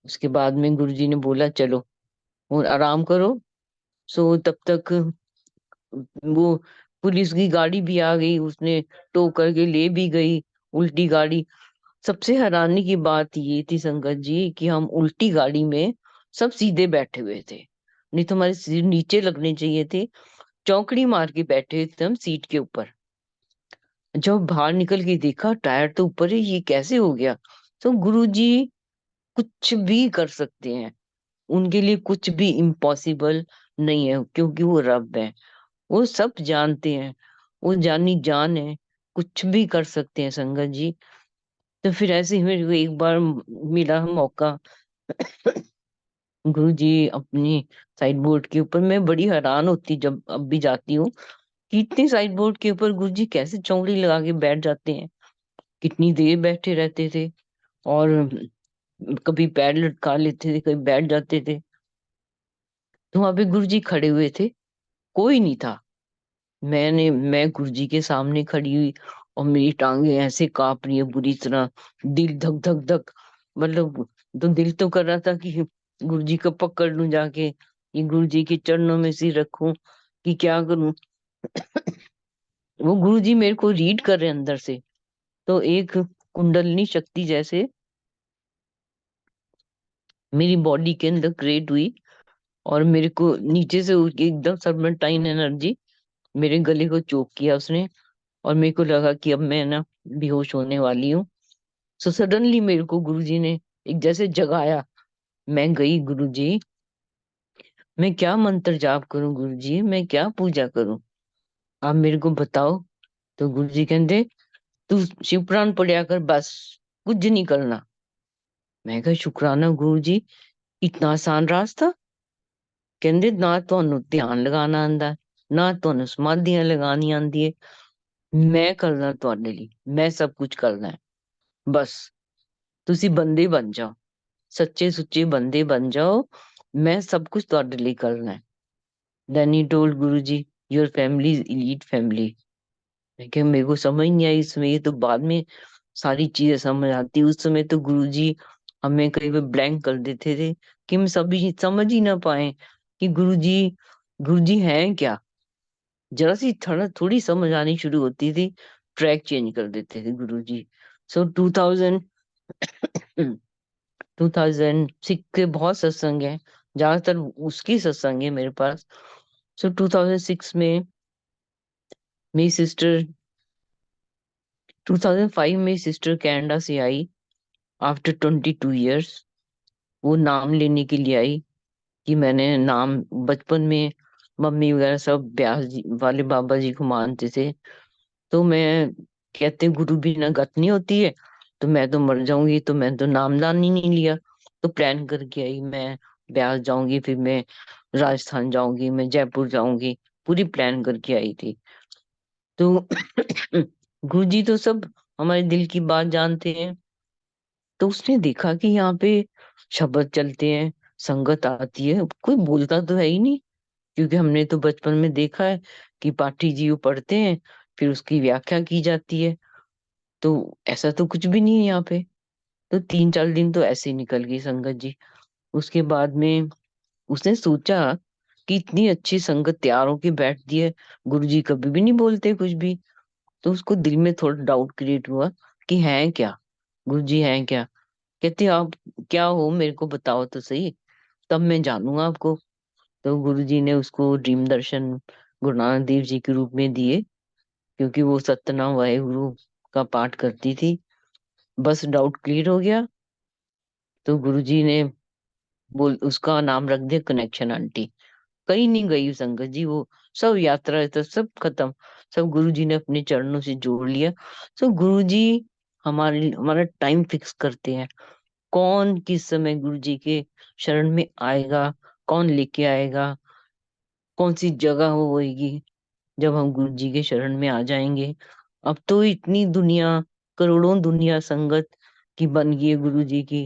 उसके बाद में गुरुजी ने बोला चलो और आराम करो। सो तब तक वो पुलिस की गाड़ी भी आ गई, उसने टो करके ले भी गई उल्टी गाड़ी। सबसे हैरानी की बात ये थी संगत जी कि हम उल्टी गाड़ी में सब सीधे बैठे हुए थे, नहीं तो हमारे सिर नीचे लगने चाहिए थे। चौकड़ी मार के बैठे थे हम सीट के ऊपर। जब बाहर निकल के देखा टायर तो ऊपर है, ये कैसे हो गया। तो गुरुजी कुछ भी कर सकते हैं, उनके लिए कुछ भी इम्पॉसिबल नहीं है, क्योंकि वो रब है। वो सब जानते हैं, वो जानी जान है, कुछ भी कर सकते हैं संगत जी। तो फिर ऐसे ही मेरे को एक बार मिला मौका। गुरु जी अपनी साइड बोर्ड के ऊपर, मैं बड़ी हैरान होती जब अब भी जाती हूँ कि इतने साइड बोर्ड के ऊपर गुरु जी कैसे चौकड़ी लगा के बैठ जाते हैं। कितनी देर बैठे रहते थे। और कभी पैर लटका लेते थे, कभी बैठ जाते थे। तो वहां पे गुरु जी खड़े हुए थे, कोई नहीं था। मैं गुरुजी के सामने खड़ी हुई और मेरी टांगे ऐसे कांप रही है बुरी तरह, दिल धक धक धक। मतलब तो दिल तो कर रहा था कि गुरुजी को पकड़ लूं जाके, ये गुरुजी के चरणों में सिर रखूं। कि क्या करूं। वो गुरुजी मेरे को रीड कर रहे हैं अंदर से। तो एक कुंडलिनी शक्ति जैसे मेरी बॉडी के अंदर क्रिएट हुई, और मेरे को नीचे से एकदम सर्पेंटाइन एनर्जी मेरे गले को चोक किया उसने। और मेरे को लगा कि अब मैं ना बेहोश होने वाली हूँ। सो सडनली मेरे को गुरुजी ने एक जैसे जगाया। मैं गई, गुरुजी मैं क्या मंत्र जाप करूं, गुरुजी मैं क्या पूजा करूं, आप मेरे को बताओ। तो गुरुजी कहते तू शिवपुराण पढ़िया कर बस, कुछ नहीं करना। मैं कहा शुक्राना गुरुजी, इतना आसान रास्ता। कहते ना ਤੁਹਾਨੂੰ ध्यान लगाना आंदा, ना ਤੁਹਾਨੂੰ समाधियां लगानी आंदी है। मैं करना ਤੁਹਾਡੇ ਲਈ, मैं सब कुछ करना है। बस ਤੁਸੀਂ बंदे बन जाओ, सच्चे सुच्चे बंदे बन जाओ, मैं सब कुछ ਤੁਹਾਡੇ ਲਈ करना है। Then he told Guruji your family is elite family. लेकिन मेरे को समझ नहीं आई इसमें, ये तो बाद में सारी चीजें समझ आती। उस समय तो गुरुजी हमें कई बार ब्लैंक कर देते थे कि हम सभी समझ ही ना पाए कि गुरुजी गुरुजी हैं क्या। जरा सी थोड़ा थोड़ी समझ आनी शुरू होती थी, ट्रैक चेंज कर देते थे गुरुजी। सो 2006 के बहुत सत्संग है, ज्यादातर उसकी सत्संग है मेरे पास। सो 2006 में मेरी सिस्टर 2005 में सिस्टर कनाडा से आई आफ्टर 22 years। वो नाम लेने के लिए आई कि मैंने नाम बचपन में मम्मी वगैरह सब ब्यास जी वाले बाबा जी को मानते थे। तो मैं कहते गुरु बिना गत नहीं होती है, तो मैं तो मर जाऊंगी, तो मैं तो नामदान ही नहीं लिया। तो प्लान करके आई मैं ब्यास जाऊंगी, फिर मैं राजस्थान जाऊंगी, मैं जयपुर जाऊंगी, पूरी प्लान करके आई थी। तो गुरुजी तो सब हमारे दिल की बात जानते हैं। तो उसने देखा कि यहाँ पे शब्द चलते हैं, संगत आती है, कोई बोलता तो है ही नहीं। क्योंकि हमने तो बचपन में देखा है कि पाठी जी वो पढ़ते हैं, फिर उसकी व्याख्या की जाती है। तो ऐसा तो कुछ भी नहीं है यहाँ पे। तो 3-4 दिन तो ऐसे ही निकल गई संगत जी। उसके बाद में उसने सोचा कि इतनी अच्छी संगत तैयार होके बैठती है, गुरुजी कभी भी नहीं बोलते कुछ भी। तो उसको दिल में थोड़ा डाउट क्रिएट हुआ कि हैं क्या, गुरुजी हैं क्या। कहते आप क्या हो, मेरे को बताओ तो सही, तब मैं जानूंगा आपको। तो गुरुजी ने उसको ड्रीम दर्शन गुरु नानक देव जी के रूप में दिए, क्योंकि वो सत्यनाम वाहेगुरु का पाठ करती थी। बस डाउट क्लियर हो गया। तो गुरुजी ने बोल उसका नाम रख दिया कनेक्शन आंटी। कहीं नहीं गई संगत जी वो, सब यात्रा तो सब खत्म, सब गुरुजी ने अपने चरणों से जोड़ लिया। तो गुरुजी हमारे हमारा टाइम फिक्स करते हैं, कौन किस समय गुरुजी के शरण में आएगा, कौन लेके आएगा, कौन सी जगह हो होएगी जब हम गुरु जी के शरण में आ जाएंगे। अब तो इतनी दुनिया, करोड़ों दुनिया संगत की बन गई है गुरु जी की।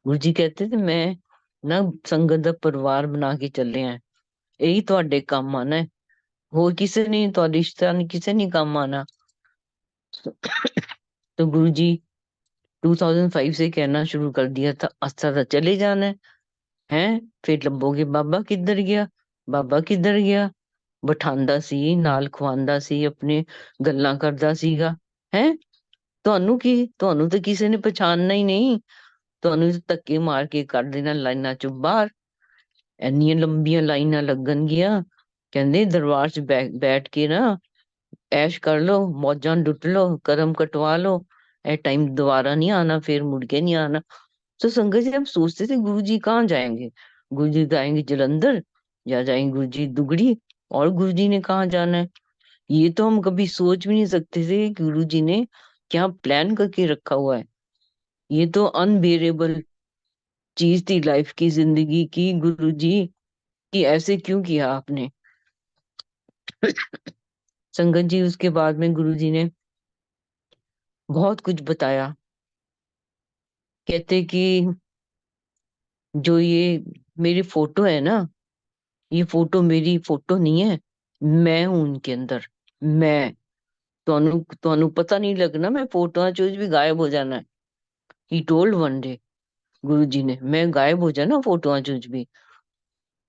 गुरु जी कहते थे मैं ना संगत ਦਾ परिवार बना के चले हैं, यही ਤੁਹਾਡੇ ਕੰਮ ਆਣਾ है, ਹੋਰ ਕਿਸੇ ने ਤੁਹਾਡੇ ਰਿਸ਼ਤਾ नहीं, किसे नहीं काम आना। तो गुरु जी 2005 से कहना शुरू कर दिया था, अच्छा था चले जाना है। फिर लंबोगे बाबा किधर गया, बाबा किधर गया। ਬਿਠਾਉਂਦਾ ਸੀ, ਨਾਲ ਖਵਾਉਂਦਾ ਸੀ, ਆਪਣੇ ਗੱਲਾਂ ਕਰਦਾ ਸੀਗਾ। ਹੈ ਤੁਹਾਨੂੰ ਕੀ, ਤੁਹਾਨੂੰ ਤਾਂ ਕਿਸੇ ਨੇ ਪਛਾਣਨਾ ਹੀ ਨਹੀਂ, ਤੁਹਾਨੂੰ ਤਾਂ ਧੱਕੇ ਮਾਰ ਕੇ ਕੱਢ ਦੇਣਾ ਲਾਈਨਾਂ ਚੋਂ ਬਾਹਰ। ਇੰਨੀਆਂ ਲੰਬੀਆਂ ਲਾਈਨਾਂ ਲੱਗਣਗੀਆਂ। ਕਹਿੰਦੇ ਦਰਬਾਰ 'ਚ ਬੈਠ ਕੇ ਨਾ ऐश कर लो, मौजां लुट लो, करम कटवा लो, ए टाइम दोबारा नहीं आना, फिर मुड़ के नहीं आना। तो संगत जी हम सोचते थे गुरु जी कहाँ जाएंगे, गुरु जी तो आएंगे जलंधर, या जाएंगे गुरु जी दुगड़ी, और गुरु जी ने कहाँ जाना है। ये तो हम कभी सोच भी नहीं सकते थे कि गुरु जी ने क्या प्लान करके रखा हुआ है। ये तो अनबेरेबल चीज थी लाइफ की, जिंदगी की, गुरु जी की ऐसे क्यों किया आपने। संगत जी उसके बाद में गुरु जी ने बहुत कुछ बताया। कहते कि जो ये मेरी फोटो है ना, ये फोटो मेरी फोटो नहीं है, मैं हूं उनके अंदर। मैं ਤੁਹਾਨੂੰ ਤੁਹਾਨੂੰ पता नहीं लगना, मैं फोटो चोज भी गायब हो जाना है। ही टोल्ड वन डे गुरु जी ने, मैं गायब हो जाना फोटो चोज भी।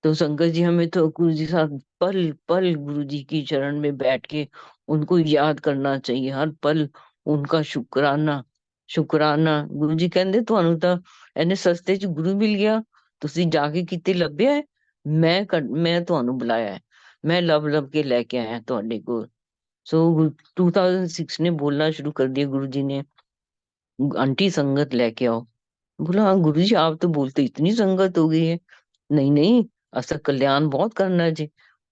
तो शंकर जी हमें तो गुरु जी साथ पल पल गुरु जी की चरण में बैठ के उनको याद करना चाहिए, हर पल उनका शुक्राना। शुक्राना गुरु जी कहते ਤੁਹਾਨੂੰ ਤਾਂ ਇਹਨੇ ਸਸਤੇ ਚ ਗੁਰੂ ਮਿਲ ਗਿਆ, ਤੁਸੀਂ ਜਾ ਕੇ ਕਿਤੇ ਲੱਭਿਆ ਹੈ? ਮੈਂ ਤੁਹਾਨੂੰ ਬੁਲਾਇਆ ਹੈ, ਮੈਂ ਲੱਭ ਲੱਭ ਕੇ ਲੈ ਕੇ ਆਇਆ ਤੁਹਾਡੇ ਕੋਲ। सो 2006 ने बोलना शुरू कर दिया गुरु जी ने, आंटी संगत लेके आओ। बोला हाँ गुरु जी आप तो बोलते इतनी संगत हो गई है। नहीं नहीं, असा कल्याण बहुत करना है जी,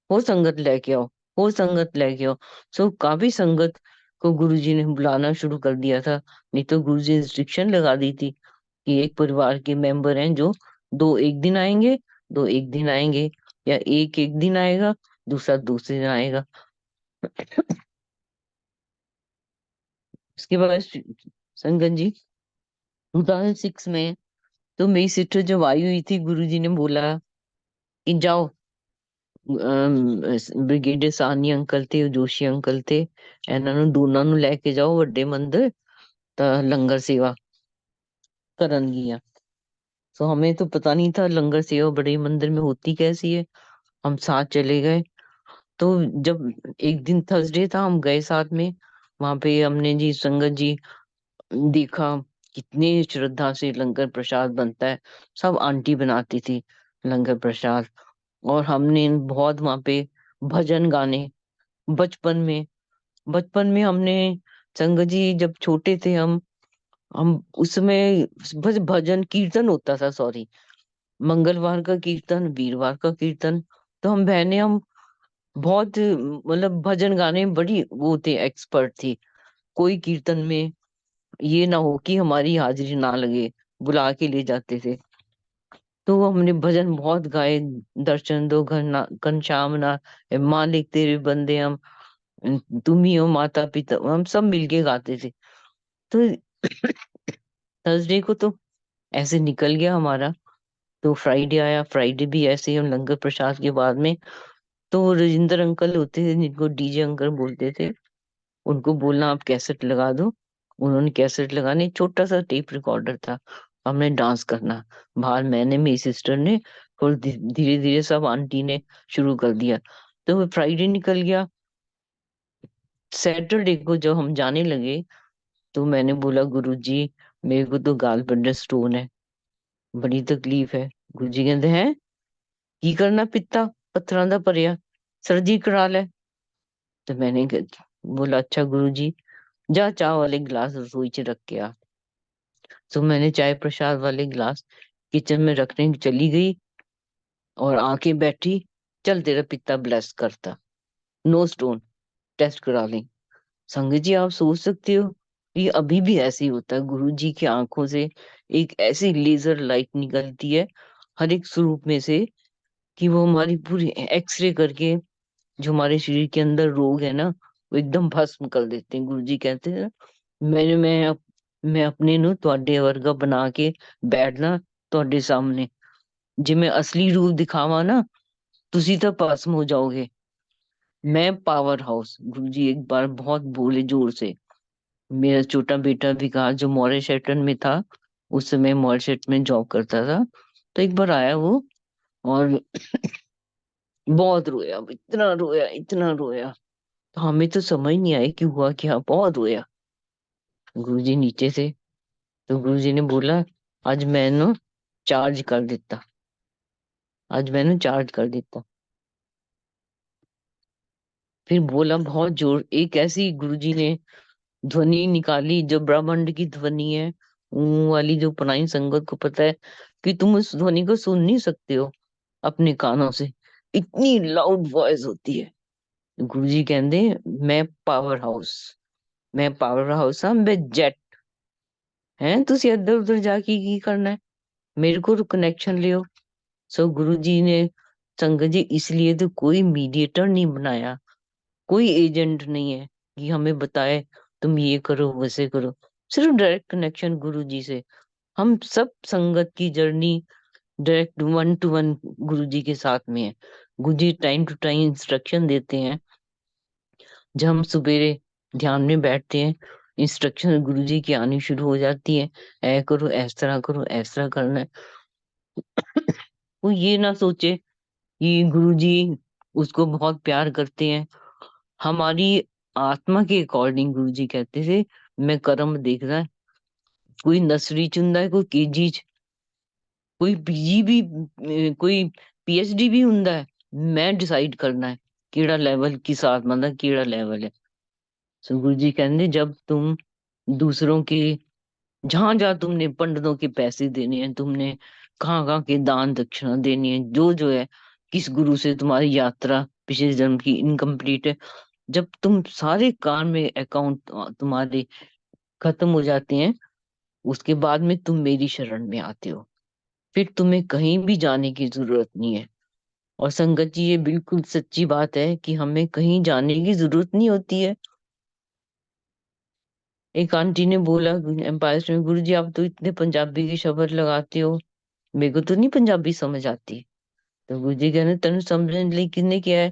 हो संगत लेके आओ, हो संगत लेके आओ। सो काफी संगत को गुरु जी ने बुलाना शुरू कर दिया था। नहीं तो गुरु जी ने रिस्ट्रिक्शन लगा दी थी कि एक परिवार के मेंबर हैं जो दो एक दिन आएंगे, दो एक दिन आएंगे, या एक एक दिन आएगा, दूसरा दूसरे दिन आएगा। उसके बाद संगत जी 2006 में तो मेरी सिस्टर जब आई हुई थी, गुरुजी ने बोला कि जाओ, ब्रिगेडियर साहनी अंकल थे, जोशी अंकल थे, ਇਹਨਾਂ ਨੂੰ ਦੋਨਾਂ ਨੂੰ ਲੈ ਕੇ ਜਾਓ ਵੱਡੇ ਮੰਦਿਰ, ਤਾਂ लंगर सेवा करनगियां। तो हमें तो पता नहीं था लंगर सेवा बड़े मंदिर में होती कैसी है। हम साथ चले गए। तो जब एक दिन थर्सडे था, हम गए साथ में, वहां पे हमने जी संगत जी देखा कितने श्रद्धा से लंगर प्रसाद बनता है। सब आंटी बनाती थी लंगर प्रसाद। और हमने बहुत वहां पे भजन गाने, बचपन में बचपन में हमने, संगत जी जब छोटे थे हम उस समय बस भजन कीर्तन होता था, सॉरी, मंगलवार का कीर्तन, वीरवार का कीर्तन। तो हम बहनें, हम बहुत मतलब भजन गाने में बड़ी वो थे, एक्सपर्ट थी। कोई कीर्तन में ये ना हो कि हमारी हाजिरी ना लगे, बुला के ले जाते थे। तो हमने भजन बहुत गाए, दर्शन दो घनश्याम ना, मालिक तेरे बंदे हम, तुम ही हो माता पिता, हम सब मिलके गाते थे। तो थर्सडे को तो ऐसे निकल गया हमारा। तो फ्राइडे आया, फ्राइडे भी ऐसे ही हम लंगर प्रसाद के बाद में, तो वो राजेंद्र अंकल होते थे जिनको डीजे अंकल बोलते थे, उनको बोलना आप कैसेट लगा दो। उन्होंने कैसेट लगाने, छोटा सा टेप रिकॉर्डर था, हमने डांस करना बाहर, मैंने, मेरी सिस्टर ने, और धीरे धीरे सब आंटी ने शुरू कर दिया। तो वो फ्राइडे निकल गया। सैटरडे को जब हम जाने लगे, तो मैंने बोला गुरुजी मेरे को तो गाल पर स्टोन है, बड़ी तकलीफ है। गुरुजी कहते हैं की करना पिता पत्थरां दा भरिया, सर्जरी करा ले। तो मैंने बोला अच्छा गुरुजी, जा चाय वाले गिलास रसोई च रख के आ। तो मैंने चाय प्रसाद वाले गिलास किचन में रखने चली गई, और आके बैठी, चल तेरा पिता ब्लेस करता, नो स्टोन, टेस्ट करा लें। संगत जी आप सोच सकते हो, ये अभी भी ऐसे ही होता है। गुरु जी की आंखों से एक ऐसी लेजर लाइट निकलती है हर एक स्वरूप में से, कि वो हमारी पूरी एक्सरे करके जो हमारे शरीर के अंदर रोग है ना, वो एकदम भस्म कर देते हैं। गुरु जी कहते हैं मैं अपने नु ਤੁਹਾਡੇ ਵਰਗਾ ਬਣਾ ਕੇ ਬੈਠਣਾ ਤੁਹਾਡੇ ਸਾਹਮਣੇ, ਜੇ ਮੈਂ असली रूप दिखावा ना, तुसी तो भस्म हो जाओगे। मैं पावर हाउस, गुरु जी एक बार बहुत बोले जोर से। मेरा छोटा बेटा विकास जो मॉरिशटन में था, उस समय मॉरिशट में जॉब करता था, तो एक बार आया वो, और बहुत रोया, इतना रोया, इतना रोया। तो हमें तो समझ नहीं आई कि हुआ क्या, बहुत रोया। गुरुजी नीचे से, तो गुरुजी ने बोला आज मैंने चार्ज कर दिता, आज मैंने चार्ज कर दिता। फिर बोला बहुत जोर, एक ऐसी गुरुजी ने ध्वनि निकाली जो ब्रह्मांड की ध्वनि है, वाली, जो पुरानी संगत को पता है कि तुम उस ध्वनि को सुन नहीं सकते हो अपने कानों से, इतनी लाउड वॉइस होती है। गुरुजी कहते मैं पावर हाउस, मैं पावर हाउस हाँ, मैं जेट है, तुसी इधर उधर जाके की करना है, मेरे को तो कनेक्शन लियो। सो गुरु जी ने, संगत जी इसलिए तो कोई मीडिएटर नहीं बनाया, कोई एजेंट नहीं है कि हमें बताए तुम ये करो वैसे करो, सिर्फ डायरेक्ट कनेक्शन गुरु जी से। हम सब संगत की journey direct one two one गुरु जी के साथ में है। गुरु जी टाइम टू टाइम इंस्ट्रक्शन देते हैं। जब हम सवेरे ध्यान में बैठते हैं, इंस्ट्रक्शन गुरु जी की आनी शुरू हो जाती है, ऐ करो, इस तरह करो, इस तरह करना है। वो ये ना सोचे कि गुरुजी उसको बहुत प्यार करते हैं। हमारी आत्मा के अकॉर्डिंग गुरुजी कहते थे मैं कर्म देख रहा है। कोई नर्सरी चुनता है, कोई केजी, कोई पीजी भी, कोई पीएचडी भी हुंदा है। मैं डिसाइड करना है केड़ा लेवल की साथ, मतलब केड़ा लेवल है। सो गुरु जी कहते जब तुम दूसरों के, जहां जहां तुमने पंडितों के पैसे देने हैं, तुमने कहाँ कहाँ के दान दक्षिणा देनी है, जो जो है, किस गुरु से तुम्हारी यात्रा पिछले जन्म की इनकम्प्लीट है, जब तुम सारे काम में अकाउंट तुम्हारे खत्म हो जाते हैं, उसके बाद में तुम मेरी शरण में आते हो। फिर तुम्हें कहीं भी जाने की जरूरत नहीं है। और संगत जी, ये बिल्कुल सच्ची बात है कि हमें कहीं जाने की जरूरत नहीं होती है। एक आंटी ने बोला एम्पायर में, गुरु जी आप तो इतने पंजाबी के शब्द लगाते हो, मेरे को तो नहीं पंजाबी समझ आती। तो गुरु जी कहने तेन समझने लिए किसने किया है?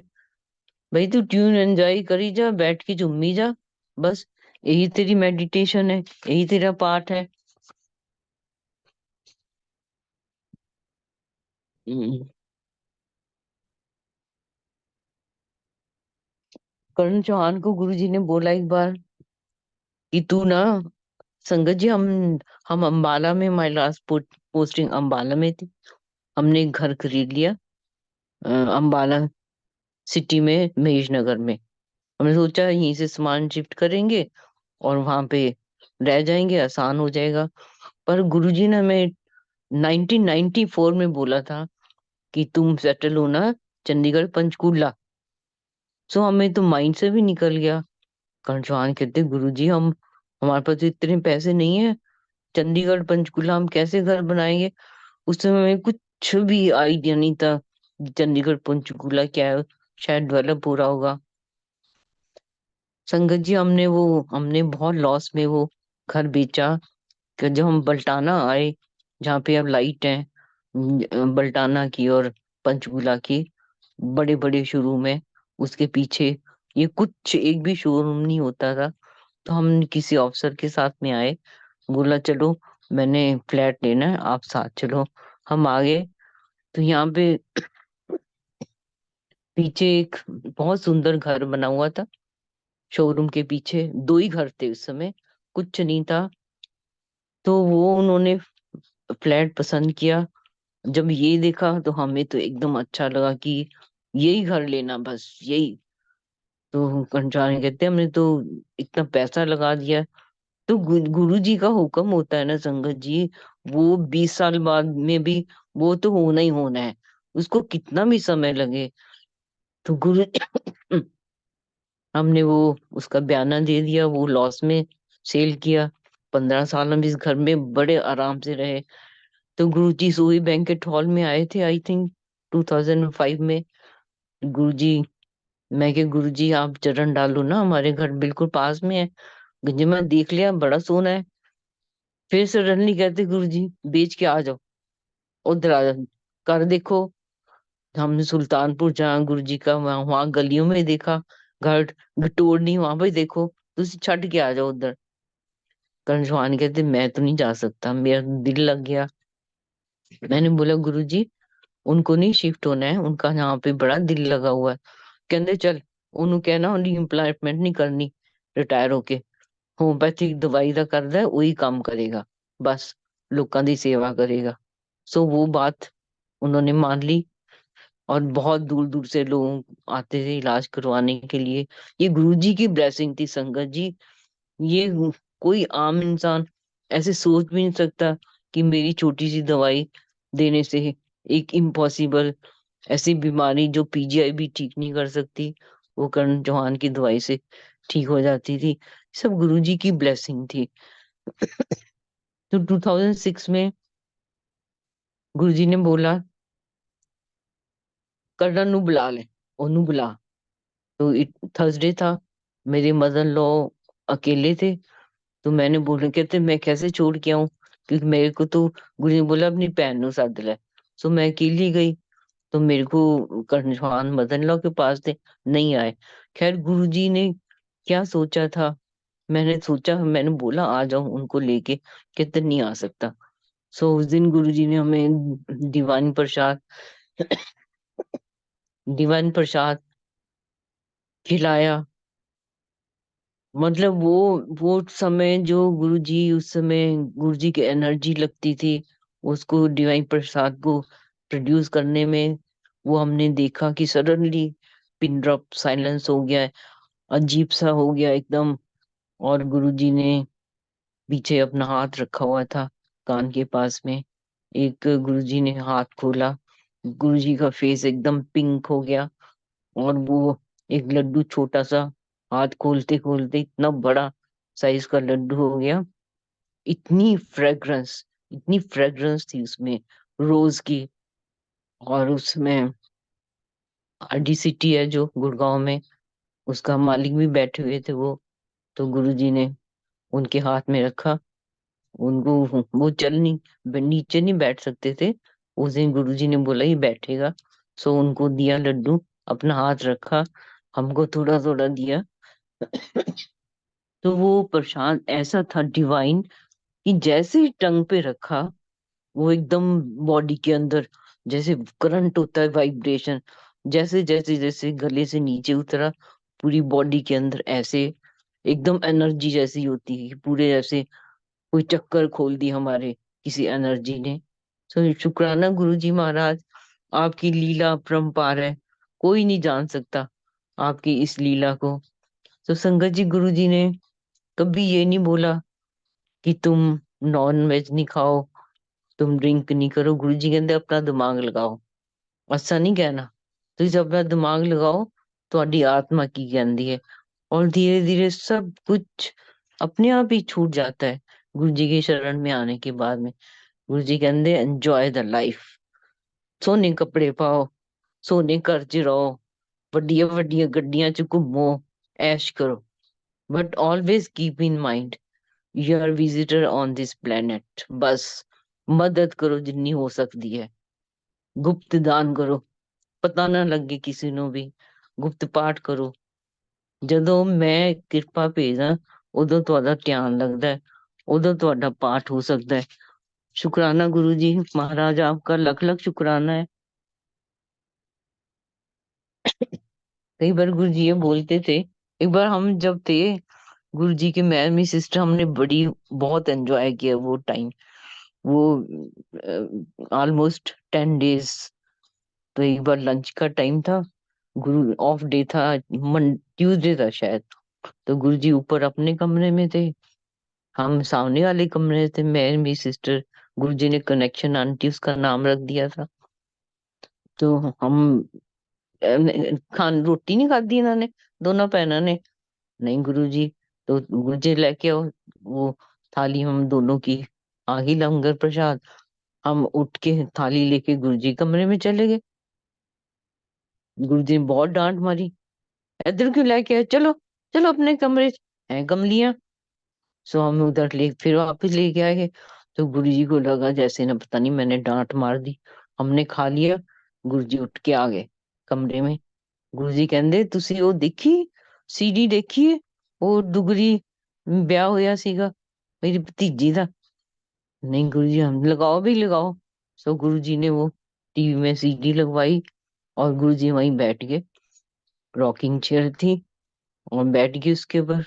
भाई तू ट्यून एंजॉय करी जा, बैठ के झूमी जा, बस यही तेरी मेडिटेशन है, यही तेरा पाठ है। हम्म। करण चौहान को गुरुजी ने बोला एक बार कि तू ना, संगत जी हम अंबाला में, हमारी लास्ट पोस्टिंग अंबाला में थी। हमने एक घर खरीद लिया अंबाला सिटी में, महेश नगर में। हमने सोचा यहीं से सामान शिफ्ट करेंगे और वहां पे रह जाएंगे, आसान हो जाएगा। पर गुरुजी ने हमें 1994 में बोला था कि तुम सेटल होना चंडीगढ़ पंचकूला। सो हमें तो माइंड से भी निकल गया। कंचुआन कहते गुरुजी हम, हमारे पास तो इतने पैसे नहीं है, चंडीगढ़ पंचकुला हम कैसे घर बनाएंगे? उस समय हमें कुछ भी आइडिया नहीं था कि चंडीगढ़ पंचकुला क्या है, शायद डेवलप हो रहा होगा। संगत जी हमने बहुत लॉस में वो घर बेचा। कि जब हम बल्टाना आए, जहाँ पे अब लाइट है, बल्टाना की और पंचकुला की, बड़े बड़े शोरूम है, उसके पीछे ये कुछ एक भी शोरूम नहीं होता था। तो हम किसी ऑफिसर के साथ में आए, बोला चलो मैंने फ्लैट लेना है, आप साथ चलो। हम आ गए तो यहाँ पे पीछे एक बहुत सुंदर घर बना हुआ था। शोरूम के पीछे दो ही घर थे उस समय, कुछ नहीं था। तो वो उन्होंने फ्लैट पसंद किया। जब ये देखा तो हमें तो एकदम अच्छा लगा कि यही घर लेना, बस यही। तो कंचाने कहते हमने तो इतना पैसा लगा दिया। तो गुरु जी का हुक्म होता है ना संगत जी, वो 20 साल बाद में भी वो तो होना ही होना है, उसको कितना भी समय लगे। तो गुरु हमने वो उसका बयाना दे दिया, वो लॉस में सेल किया। 15 साल हम इस घर में बड़े आराम से रहे। तो गुरु जी सोई बैंकेट हॉल में आए थे, आई थिंक 2005 में। गुरु जी, मैं के गुरु जी आप चरण डालो ना, हमारे घर बिल्कुल पास में है। गंजे मैं देख लिया बड़ा सोना है। फिर सडनली कहते गुरु जी बेच के आ जाओ, उधर आ जाओ, कर देखो। हमने सुल्तानपुर जहाँ गुरु जी का, वहां गलियों में देखा घर, गटोर नहीं वहां पे देखो, तुम छट के आ जाओ उधर। करण चौहान कहते मैं तो नहीं जा सकता, मेरा दिल लग गया। मैंने बोला गुरु जी उनको नहीं शिफ्ट होना है, उनका यहाँ पे बड़ा दिल लगा हुआ है। कहते चल ਉਹਨੂੰ ਕਹਿਣਾ ਉਹਦੀ ਇੰਪਲਾਇਮੈਂਟ नहीं करनी, रिटायर होके होम्योपैथिक दवाई ਦਾ करदा है, वही काम करेगा, बस लोगों की सेवा करेगा। सो वो बात उन्होंने मान ली। और बहुत दूर दूर से लोग आते थे इलाज करवाने के लिए। ये गुरुजी की ब्लेसिंग थी संगत जी। ये कोई आम इंसान ऐसे सोच भी नहीं सकता कि मेरी छोटी सी दवाई देने से एक इम्पॉसिबल ऐसी बीमारी जो पीजीआई भी ठीक नहीं कर सकती, वो करण चौहान की दवाई से ठीक हो जाती थी। सब गुरुजी की ब्लेसिंग थी। तो 2006 में गुरुजी ने बोला करण नु बुला ले, ओनू बुला। तो थर्सडे था, मेरे मदर लॉ अकेले थे। तो मैंने बोला, कहते मैं कैसे छोड़ के आऊं, क्योंकि मेरे को तो गुरु ने बोला अपनी बहन नु सद ले। सो मैं अकेली गई। तो मेरे को कर्णवान मदन लॉ के पास थे, नहीं आए। खैर गुरुजी ने क्या सोचा था, मैंने सोचा, मैंने बोला आ जाओ उनको लेके, कहते नहीं आ सकता। सो उस दिन गुरुजी ने हमें दीवानी प्रसाद डिवाइन प्रसाद खिलाया। मतलब वो समय जो गुरुजी, उस समय गुरुजी की एनर्जी लगती थी उसको डिवाइन प्रसाद को प्रोड्यूस करने में, वो हमने देखा कि सडनली पिन ड्रॉप साइलेंस हो गया है, अजीब सा हो गया एकदम। और गुरुजी ने पीछे अपना हाथ रखा हुआ था कान के पास में। एक गुरुजी ने हाथ खोला, गुरुजी का फेस एकदम पिंक हो गया, और वो एक लड्डू छोटा सा, हाथ खोलते खोलते इतना बड़ा साइज का लड्डू हो गया। इतनी फ्रेग्रेंस, इतनी फ्रेग्रेंस थी उसमें रोज की। और उसमें आरडी सिटी है जो गुड़गांव में, उसका मालिक भी बैठे हुए थे वो। तो गुरुजी ने उनके हाथ में रखा उनको। वो चल नहीं, नीचे नहीं बैठ सकते थे। उस दिन गुरुजी ने बोला ही बैठेगा। सो उनको दिया लड्डू, अपना हाथ रखा, हमको थोड़ा थोड़ा दिया। तो वो प्रशांत ऐसा था डिवाइन कि जैसे ही टंग पे रखा, वो एकदम बॉडी के अंदर जैसे करंट होता है, वाइब्रेशन, जैसे जैसे जैसे गले से नीचे उतरा, पूरी बॉडी के अंदर ऐसे एकदम एनर्जी जैसी होती है पूरे, जैसे कोई चक्कर खोल दी हमारे किसी एनर्जी ने। तो शुक्राना गुरुजी महाराज, आपकी लीला अपरंपार है, कोई नहीं जान सकता आपकी इस लीला को। तो संगत जी, गुरुजी ने कभी ये नहीं बोला कि तुम नॉन वेज नहीं खाओ, तुम ड्रिंक नहीं करो। गुरुजी कहते अपना दिमाग लगाओ, ऐसा नहीं कहना। तो जब अपना दिमाग लगाओ, ਤੁਹਾਡੀ आत्मा की कहती है। और धीरे धीरे सब कुछ अपने आप ही छूट जाता है गुरु जी के शरण में आने के बाद में। गुरु जी कहते एंजॉय द लाइफ, सोने कपड़े पाओ, सोने घर च रहो, ਵੱਡੀਆਂ ਵੱਡੀਆਂ ਗੱਡੀਆਂ ਚ ਘੁੰਮੋ, ऐश करो, but always keep in mind you are visitor on this planet. बस मदद करो जिन्नी हो सकती है, गुप्त दान करो, पता ना लगे किसी ਨੂੰ ਵੀ, ਗੁਪਤ ਪਾਠ ਕਰੋ। ਜਦੋਂ ਮੈਂ ਕਿਰਪਾ ਭੇਜਦਾ, ਉਦੋਂ ਤੁਹਾਡਾ ਧਿਆਨ ਲੱਗਦਾ है, उदो ਤੁਹਾਡਾ पाठ हो सकता है। शुक्राना गुरु जी महाराज, आपका लख लख शुक्राना है। कई बार गुरु जी ये बोलते थे, एक बार हम जब थे गुरु जी के, मैं मेरी सिस्टर, हमने बड़ी बहुत एंजॉय किया वो टाइम। वो ऑलमोस्ट 10 डेज। तो एक बार लंच का टाइम था, गुरु ऑफ डे था, मन ट्यूसडे था शायद। तो गुरु जी ऊपर अपने कमरे में थे, हम सामने वाले कमरे में थे, मैं मेरी सिस्टर। गुरु जी ने कनेक्शन आंटी उसका नाम रख दिया था। तो हम खान रोटी नहीं खाधी इन्होंने, दोनों बहनों ने। नहीं गुरु जी, तो गुरु जी लेके आओ वो थाली हम दोनों की, आ गई लंगर प्रसाद। हम उठ के थाली लेके गुरु जी कमरे में चले गए। गुरु जी ने बहुत डांट मारी, इधर क्यों लेके आए, चलो चलो अपने कमरे, है कमलियां। सो हम उधर ले फिर वापस लेके आए। तो गुरु जी को लगा जैसे ना पता नहीं मैंने डांट मार दी। हमने खा लिया, गुरु जी उठ के आ गए कमरे में। गुरु जी कहंदे ਤੁਸੀਂ ਉਹ ਦੇਖੀ ਸੀਡੀ ਦੇਖੀ ਹੈ, ਉਹ ਦੁਗਰੀ ਵਿਆਹ ਹੋਇਆ ਸੀਗਾ मेरी भतीजी ਦਾ। नहीं गुरु जी, हम लगाओ भी लगाओ। सो गुरु जी ने वो टीवी में सीडी लगवाई, और गुरु जी वहीं बैठ गए, रॉकिंग चेयर थी, और बैठ गए उसके ऊपर।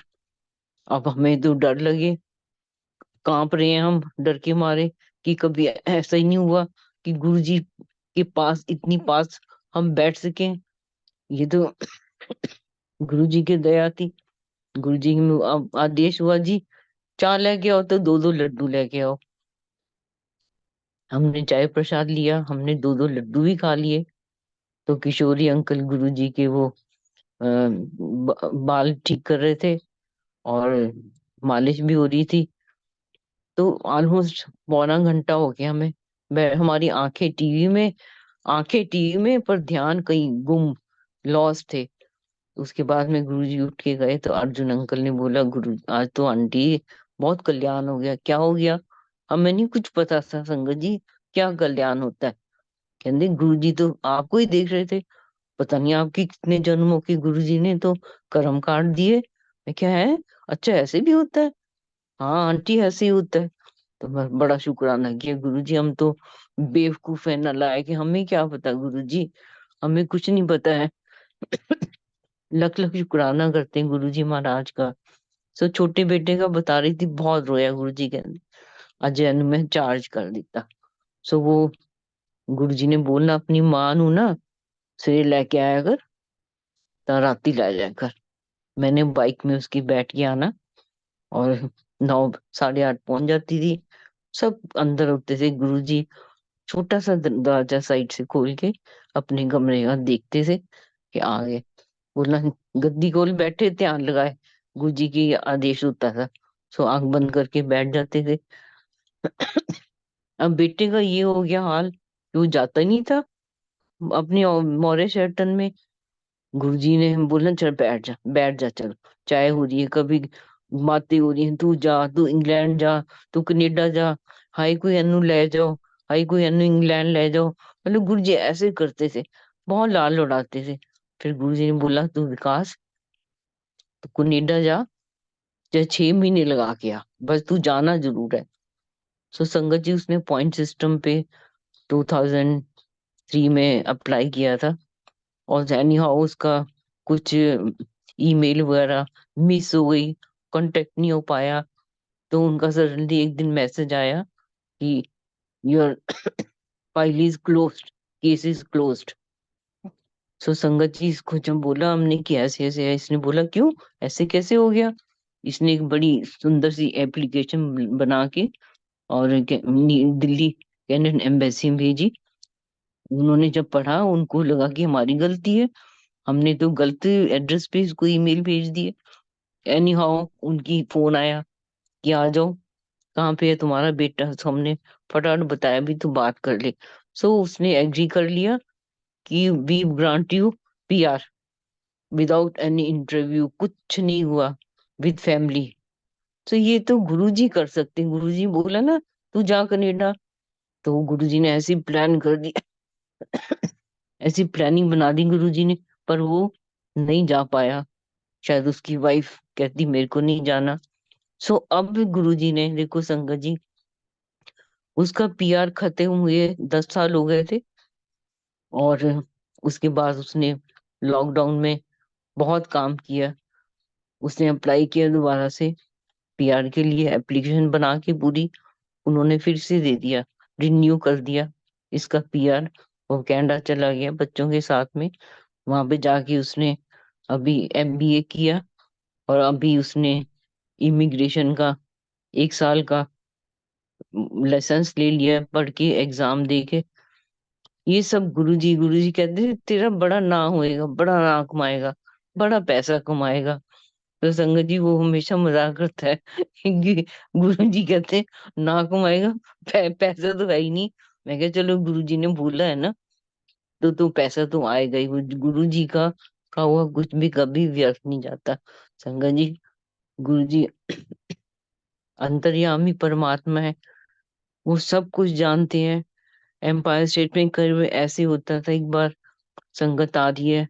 अब हमें तो डर लगे, कांप रहे हैं हम डर के मारे, कि कभी ऐसा ही नहीं हुआ कि गुरुजी के पास, इतनी पास हम बैठ सके। ये तो गुरुजी की दया थी। गुरुजी की आदेश हुआ जी, चाय लेके आओ तो दो दो लड्डू लेके आओ। हमने चाय प्रसाद लिया, हमने दो दो लड्डू भी खा लिए। तो किशोरी अंकल गुरुजी के वो बाल ठीक कर रहे थे, और मालिश भी हो रही थी। तो ऑलमोस्ट पौना घंटा हो गया हमें, हमारी आंखें टीवी में पर ध्यान कहीं गुम, लॉस थे। उसके बाद में गुरुजी उठ के गए, तो अर्जुन अंकल ने बोला गुरु आज तो आंटी बहुत कल्याण हो गया। क्या हो गया? हमें नहीं कुछ पता था संगत जी, क्या कल्याण होता है। कहते गुरुजी तो आपको ही देख रहे थे, पता नहीं आपकी कितने जन्मों की गुरुजी ने तो कर्म काट दिए। मैं क्या है, अच्छा ऐसे भी होता है? हाँ आंटी ऐसे ही होता है। तो मैं बड़ा शुक्राना किया, गुरुजी हम तो बेवकूफ है, नालायक है, हमें क्या पता गुरुजी। हमें कुछ नहीं पता है। लख लख शुक्राना करते हैं गुरु जी महाराज का। सो छोटे बेटे का बता रही थी, बहुत रोया गुरु जी कहते अजय ने मैं चार्ज कर दिता। सो वो गुरु जी ने बोलना अपनी मां नू ना सवेरे लेके आया कर, ता राती लै जाया कर। मैंने बाइक में उसकी बैठ के आना, और 9 साढ़े 8 पहुंच जाती थी। सब अंदर होते थे गुरु जी, छोटा सा दरवाजा साइड से खोल के अपने कमरे का देखते थे कि आ गए। बोलना गद्दी खोल बैठे, ध्यान लगाए, गुरु जी की आदेश होता था। सो आंख बंद करके बैठ जाते थे। अब बेटे का ये हो गया हाल कि वो जाता ही नहीं था अपनी मौर्य शैटन में। गुरुजी ने बोला चल बैठ जा, बैठ जा, चल चाय हो रही है, कभी बातें हो रही है, तू जा, तू इंग्लैंड जा, तू कनेडा जा, हाई कोई एनु ले जाओ, हाई कोई एनु इंग्लैंड ले जाओ। मतलब गुरुजी ऐसे करते थे, बहुत लाल उड़ाते थे। फिर गुरुजी ने बोला तू विकास, तू कनेडा जा, चाहे 6 महीने लगा के आ, बस तू जाना जरूर है। सो संगत जी उसने पॉइंट सिस्टम पे 2003 में अप्लाई किया था। और एनी हाउ उसका कुछ ईमेल वगैरह मिस हो गई, कांटेक्ट नहीं हो पाया। तो उनका सडनली एक दिन मैसेज आया कि your file is closed, case is closed. So संगत जी इसको जब बोला हमने कि ऐसे ऐसे है, इसने बोला क्यों, ऐसे कैसे हो गया। इसने एक बड़ी सुंदर सी एप्लीकेशन बना के और दिल्ली कैनेडियन एम्बेसी में भेजी। उन्होंने जब पढ़ा उनको लगा कि हमारी गलती है, हमने तो गलत एड्रेस पे इसको ईमेल भेज दिए। एनी हाउ उनकी फोन आया कि आ जाओ, कहाँ पे है तुम्हारा बेटा। तो हमने फटाफट बताया भी, तो बात कर ले। सो उसने एग्री कर लिया कि we grant you PR without any interview, कुछ नहीं हुआ, विद फैमिली। तो ये तो गुरुजी कर सकते हैं। गुरुजी बोला ना तू जा कनेडा, तो गुरुजी ने ऐसी प्लान कर दी, ऐसी प्लानिंग बना दी गुरुजी ने। पर वो नहीं जा पाया, शायद उसकी वाइफ कहती मेरे को नहीं जाना। सो अब गुरुजी ने देखो संगत जी, उसका पीआर खत्म हुए 10 साल हो गए थे। और उसके बाद उसने लॉकडाउन में बहुत काम किया। उसने अप्लाई किया दोबारा से पीआर के लिए, एप्लीकेशन बना के पूरी, उन्होंने फिर से दे दिया, रिन्यू कर दिया इसका पीआर। वो कनाडा चला गया बच्चों के साथ में। वहां पे जाके उसने अभी एमबीए किया, और अभी उसने इमिग्रेशन का 1 साल का लाइसेंस ले लिया, पढ़ के एग्जाम दे के। ये सब गुरुजी कहते थे तेरा बड़ा नाम होएगा, बड़ा नाम कमाएगा, बड़ा पैसा कमाएगा। तो संगत जी वो हमेशा मजाक करता है कि गुरुजी कहते हैं ना कमाएगा, पैसा तो है ही नहीं। मैं कहा चलो गुरुजी ने बोला है ना, तो पैसा तो आएगा ही। वो गुरुजी का कहा हुआ कुछ भी कभी व्यर्थ नहीं जाता। संगत जी, गुरुजी अंतर्यामी परमात्मा है, वो सब कुछ जानते हैं। एम्पायर स्टेट में करीब ऐसे होता था, एक बार संगत आ रही है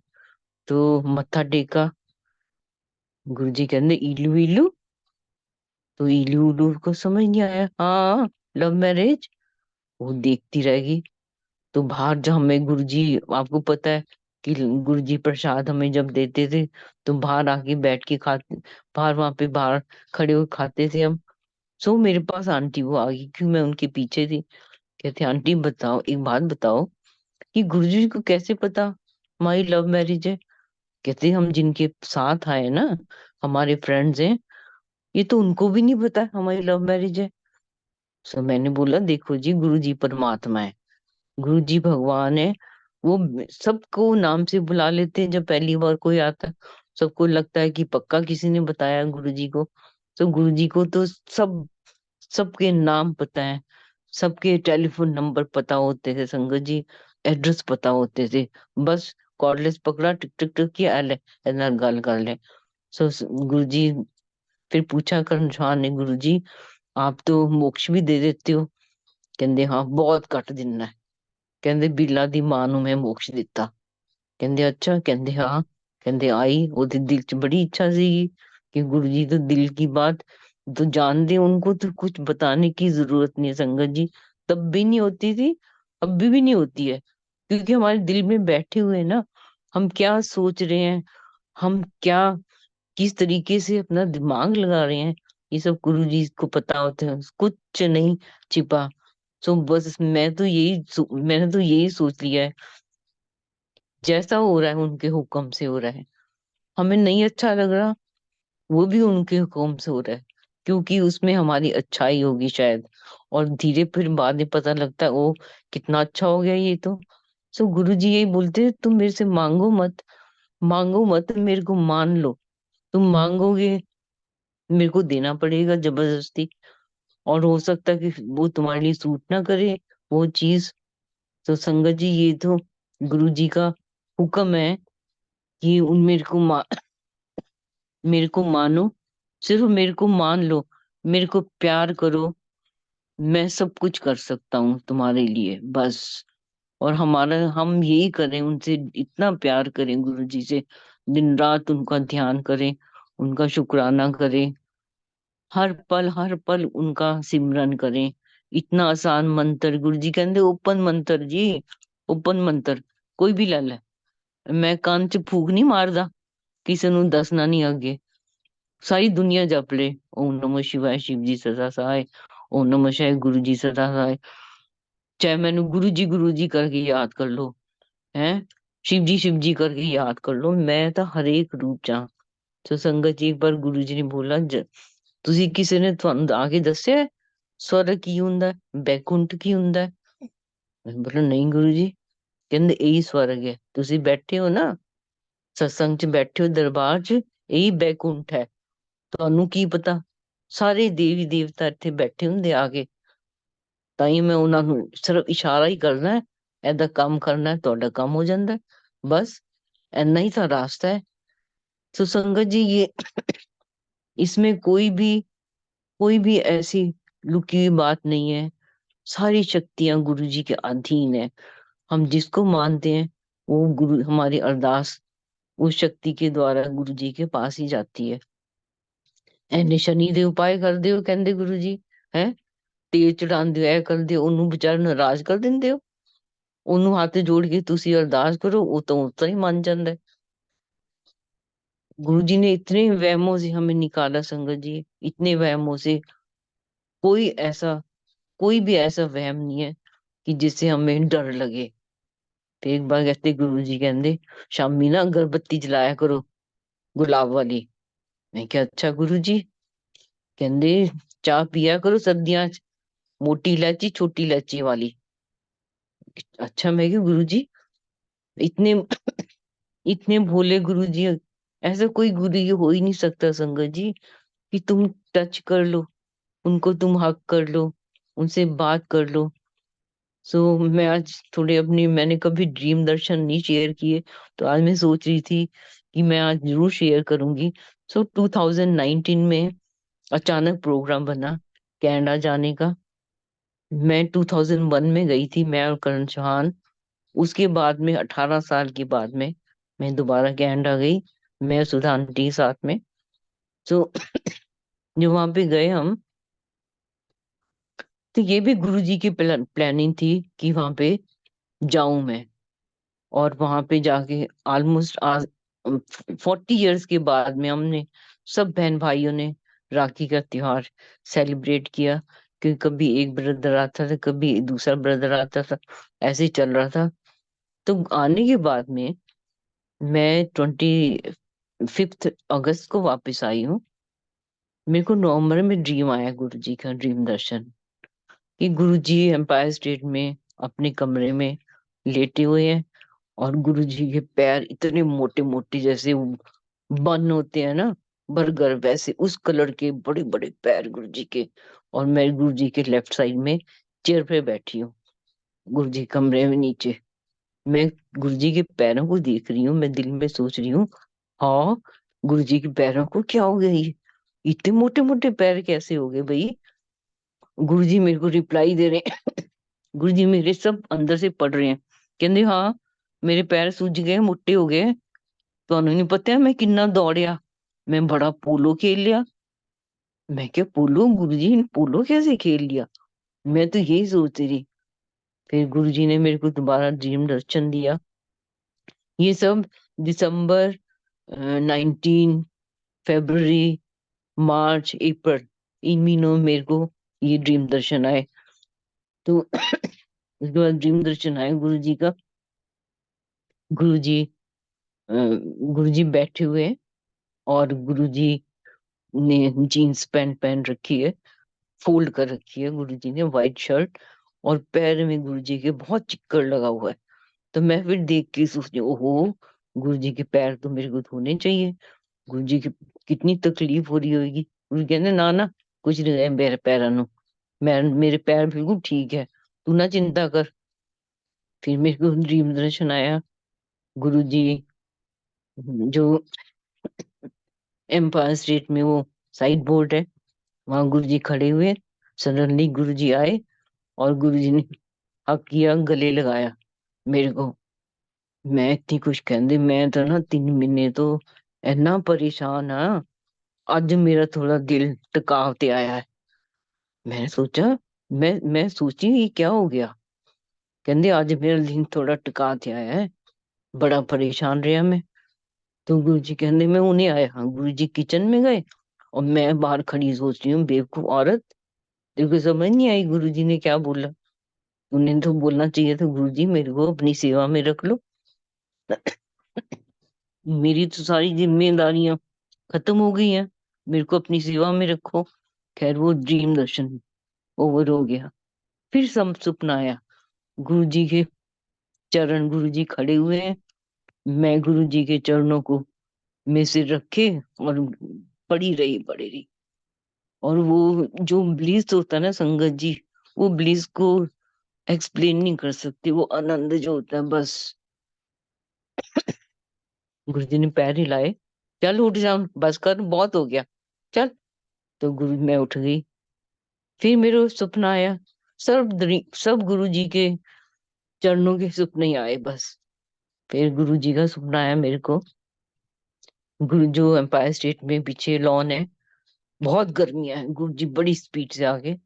तो मत्था टेका, गुरुजी कहते इलू इलू। तो इलू उलू को समझ नहीं आया, हाँ लव मैरिज। वो देखती रहेगी। तो बाहर जब हमें गुरुजी, आपको पता है कि गुरुजी प्रसाद हमें जब देते थे तो बाहर आके बैठ के खाते, बाहर वहां पे बाहर खड़े होकर खाते थे हम। सो मेरे पास आंटी वो आ गई, क्यों मैं उनके पीछे थी। कहते आंटी बताओ, एक बात बताओ कि गुरुजी को कैसे पता हमारी लव मैरिज है। कहते हम जिनके साथ आए ना, हमारे फ्रेंड्स हैं, ये तो उनको भी नहीं पता हमारी लव मैरिज है। सो मैंने बोला देखो जी, गुरु जी परमात्मा है, गुरु जी भगवान है। वो सबको नाम से बुला लेते हैं जब पहली बार कोई आता है। सबको लगता है कि पक्का किसी ने बताया गुरु जी को। तो गुरु जी को तो सब, सबके नाम पता है, सबके टेलीफोन नंबर पता होते थे संगत जी, एड्रेस पता होते थे। बस कॉर्डलेस पकड़ा, टिक टिक टिक किया, ले इतना गल कर ले। सो गुरु जी, फिर पूछा करण झा ने, गुरु जी आप तो मोक्ष भी दे देते हो। कहते हाँ बहुत घट दिना है। कहते बिरला दी मां ਨੂੰ मैं मोक्ष दिता। कहते अच्छा, कहते हाँ। कहते आई ਉਹਦੇ दिल च बड़ी इच्छा सीगी कि गुरु जी तो दिल की बात तो जानते, उनको तो कुछ बताने की जरूरत नहीं है संगत जी। तब भी नहीं होती थी, अब भी नहीं होती है। क्योंकि हमारे दिल में बैठे हुए हैं ना, हम क्या सोच रहे हैं, हम क्या किस तरीके से अपना दिमाग लगा रहे हैं, ये सब गुरु जी को पता होता है, कुछ नहीं छिपा। तो बस मैंने तो यही सोच लिया है, जैसा हो रहा है उनके हुक्म से हो रहा है। हमें नहीं अच्छा लग रहा, वो भी उनके हुक्म से हो रहा है, क्योंकि उसमें हमारी अच्छाई होगी शायद। और धीरे फिर बाद में पता लगता है ओ, कितना अच्छा हो गया ये तो। सो गुरु जी यही बोलते हैं, तुम मेरे से मांगो मत, मांगो मत, मेरे को मान लो। तुम मांगोगे, मेरे को देना पड़ेगा जबरदस्ती। और हो सकता है कि वो तुम्हारे लिए सूट ना करे वो चीज। तो संगत जी, ये तो गुरु जी का हुक्म है कि उन मेरे को मानो, सिर्फ मेरे को मान लो, मेरे को प्यार करो, मैं सब कुछ कर सकता हूँ तुम्हारे लिए बस। और हम यही करें, उनसे इतना प्यार करें गुरु जी से, दिन रात उनका ध्यान करें, उनका शुक्राना करें, हर पल उनका सिमरन करें। इतना आसान मंत्र, गुरु जी कहते ओपन मंत्र जी, ओपन मंत्र, कोई भी ला ले। मैं कान च फूक नहीं मारदा, किसी ਨੂੰ ਦੱਸਣਾ नहीं ਅੱਗੇ, सारी दुनिया जप ले ओम नमः शिवाय, शिव जी सदा सहाय, ओम नमः शिवाय, गुरु जी सदा सहाय। चाहे मैंने गुरु जी करके याद कर लो, हैं, शिव जी करके याद कर लो, मैं ਤਾਂ ਹਰੇਕ ਰੂਪ ਚ ਹਾਂ। ਸੋ ਸੰਗਤ ਜੀ, ਇੱਕ ਵਾਰ ਗੁਰੂ ਜੀ ਨੇ ਬੋਲਾ, ਤੁਸੀਂ ਕਿਸੇ ਨੇ ਤੁਹਾਨੂੰ ਆ ਕੇ ਦੱਸਿਆ ਸਵਰਗ ਕੀ ਹੁੰਦਾ ਹੈ, ਬੈਕੁੰਠ ਕੀ ਹੁੰਦਾ ਹੈ? ਮੈਂ ਬੋਲਾ ਨਹੀਂ ਗੁਰੂ ਜੀ। ਕਹਿੰਦੇ ਇਹੀ ਸਵਰਗ ਹੈ, ਤੁਸੀਂ ਬੈਠੇ ਹੋ ਨਾ, ਸਤਸੰਗ ਚ ਬੈਠੇ ਹੋ, ਦਰਬਾਰ ਚ, ਇਹੀ ਬੈਕੁੰਠ ਹੈ। ਤੁਹਾਨੂੰ ਕੀ ਪਤਾ, ਸਾਰੇ ਦੇਵੀ ਦੇਵਤਾ ਇੱਥੇ ਬੈਠੇ ਹੁੰਦੇ ਆ ਕੇ। ਤਾਂ ਹੀ ਮੈਂ ਉਹਨਾਂ ਨੂੰ ਸਿਰਫ ਇਸ਼ਾਰਾ ਹੀ ਕਰਨਾ ਹੈ, ਏਦਾਂ ਕੰਮ ਕਰਨਾ ਹੈ, ਤੁਹਾਡਾ ਕੰਮ ਹੋ ਜਾਂਦਾ ਹੈ। बस इतना ही था रास्ता है। तो संगत जी, ये इसमें कोई भी ऐसी लुकी हुई बात नहीं है। सारी शक्तियां गुरु जी के अधीन है। हम जिसको मानते हैं, वो गुरु, हमारी अरदास उस शक्ति के द्वारा गुरु जी के पास ही जाती है। ਐਨੇ ਸ਼ਨੀ ਦੇ ਉਪਾਏ ਕਰਦੇ ਹੋ, ਕਹਿੰਦੇ ਗੁਰੂ ਜੀ, ਹੈ ਤੇਲ ਚੜਾਉਂਦੇ ਹੋ, ਇਹ ਕਰਦੇ ਹੋ, ਉਹਨੂੰ ਵਿਚਾਰ ਨਾਰਾਜ਼ ਕਰ ਦਿੰਦੇ ਹੋ। ਉਹਨੂੰ ਹੱਥ ਜੋੜ ਕੇ ਤੁਸੀਂ ਅਰਦਾਸ ਕਰੋ, ਉਹ ਤਾਂ ਉਤਾਂ ਹੀ ਮੰਨ ਜਾਂਦਾ है। गुरु जी ने इतने वहमों से हमें निकाला संगत जी, इतने वहमों से। कोई ऐसा कोई भी ऐसा वहम नहीं है कि जिससे हमें डर लगे। फिर एक बार कहते गुरु जी, कहते शामी ना अगरबत्ती जलाया करो गुलाब वाली। मैं क्या, अच्छा गुरु जी। कहते चाह पिया करो सर्दियां च, मोटी इलायची छोटी इलायची वाली। अच्छा, मैं क्यों गुरु जी, इतने इतने भोले गुरु जी, ऐसा कोई गुरु जी हो ही नहीं सकता संगत जी कि तुम टच कर लो उनको, तुम हक कर लो, उनसे बात कर लो। सो मैं आज थोड़े अपनी, मैंने कभी ड्रीम दर्शन नहीं शेयर किए, तो आज मैं सोच रही थी कि मैं आज जरूर शेयर करूंगी। सो 2019 में अचानक प्रोग्राम बना कनाडा जाने का। मैं 2001 में गई थी, मैं और करण चौहान। उसके बाद में 18 साल के बाद में मैं दोबारा कनाडा गई, मैं और सुधा आंटी के साथ में। तो जो वहां पे गए हम, तो ये भी गुरु जी की प्लानिंग थी कि वहां पे जाऊं मैं। और वहां पे जाके ऑलमोस्ट आज 40 इयर्स के बाद में हमने सब बहन भाइयों ने राखी का त्योहार सेलिब्रेट किया। कि कभी एक ब्रदर आता था, कभी दूसरा ब्रदर आता था, ऐसे ही चल रहा था। तो आने के बाद में मैं 25 अगस्त को वापस आई हूँ। मेरे को नवंबर में ड्रीम आया, गुरु जी का ड्रीम दर्शन, कि गुरु जी एम्पायर स्टेट में अपने कमरे में लेटे हुए हैं, और गुरु जी के पैर इतने मोटे मोटे, जैसे वो बन होते हैं ना, बर्गर, वैसे उस कलर के बड़े बड़े पैर गुरु जी के। और मैं गुरु जी के लेफ्ट साइड में चेयर पे बैठी हूँ, गुरु जी कमरे में नीचे। मैं गुरु जी के पैरों को देख रही हूँ, मैं दिल में सोच रही हूँ, हाँ, गुरु जी के पैरों को क्या हो गया, ये इतने मोटे मोटे पैर कैसे हो गए भाई। गुरु जी मेरे को रिप्लाई दे रहे हैं, गुरु जी मेरे सब अंदर से पढ़ रहे हैं। कहते हाँ, मेरे पैर सूज गए, मोटे हो गए, ਤੁਹਾਨੂੰ नहीं पता है मैं किन्ना दौड़िया, मैं बड़ा पोलो खेल लिया। मैं क्या पोलो गुरु जी ने पोलो कैसे खेल लिया, मैं तो यही सोच रही। फिर गुरुजी ने मेरे को दोबारा ड्रीम दर्शन दिया। ये सब दिसंबर, 19 फरवरी, मार्च, अप्रैल, इन महीनों में मेरे को ये ड्रीम दर्शन आए। तो उसके बाद ड्रीम दर्शन आया गुरुजी का। गुरुजी गुरुजी बैठे हुए हैं और गुरुजी ने जीन्स पैंट पहन रखी है, फोल्ड कर रखी है गुरुजी ने, व्हाइट शर्ट, और पैर में गुरुजी के बहुत चिक्कड़ लगा हुआ है। तो मैं फिर देख के सोचती हूँ, ओहो, गुरुजी के पैर तो मेरे को धोने चाहिए। गुरुजी की कितनी तकलीफ हो रही होगी। गुरु कहते ना ना, कुछ नहीं है मेरे पैरों नु, मैं मेरे पैर बिल्कुल ठीक है, तू ना चिंता कर। फिर मेरे को ड्रीम दर्शन आया। गुरुजी जो एम्पायर स्टेट में वो साइड बोर्ड है, वहां गुरुजी खड़े हुए। सडनली गुरुजी आए और गुरुजी ने हक किया, गले लगाया मेरे को। मैं इतनी कुछ कहंदे, मैं तो ना 3 महीने तो इतना परेशान हाँ। आज मेरा थोड़ा दिल टिकाव ते आया है। मैंने सोचा, मैं सोची ये क्या हो गया। कहंदे आज मेरा दिल थोड़ा टिकाव ते आया है, बड़ा परेशान रहा मैं। तो गुरुजी कहंदे मैं उन्हें आया। हाँ, गुरुजी किचन में गए और मैं बाहर खड़ी सोच रही हूँ, बेवकूफ औरत, तेरे को समझ नहीं आई गुरुजी ने क्या बोला। उन्हें तो बोलना चाहिए था, गुरुजी मेरे को अपनी सेवा में रख लो, मेरी तो सारी जिम्मेदारियां खत्म हो गई हैं, मेरे को अपनी सेवा में रखो। खैर वो ड्रीम दर्शन ओवर हो गया। फिर सपना आया, गुरुजी के चरण, गुरुजी खड़े हुए हैं, मैं गुरुजी के चरणों को में सिर रखे और पड़ी रही। और वो जो ब्लिस होता है ना संगत जी, वो ब्लिस को एक्सप्लेन नहीं कर सकते, वो आनंद जो होता है बस। गुरुजी ने पैर हिलाए, चल उठ जा, बस कर, बहुत हो गया, चल। तो गुरु मैं उठ गई। फिर मेरे को सपना आया, सब गुरु जी के चरणों के सपने ही आए बस। फिर गुरु जी का सपना आया मेरे को। गुरु जो एम्पायर स्टेट में पीछे लॉन है, बहुत गर्मियां है, गुरु जी बड़ी स्पीड से आगे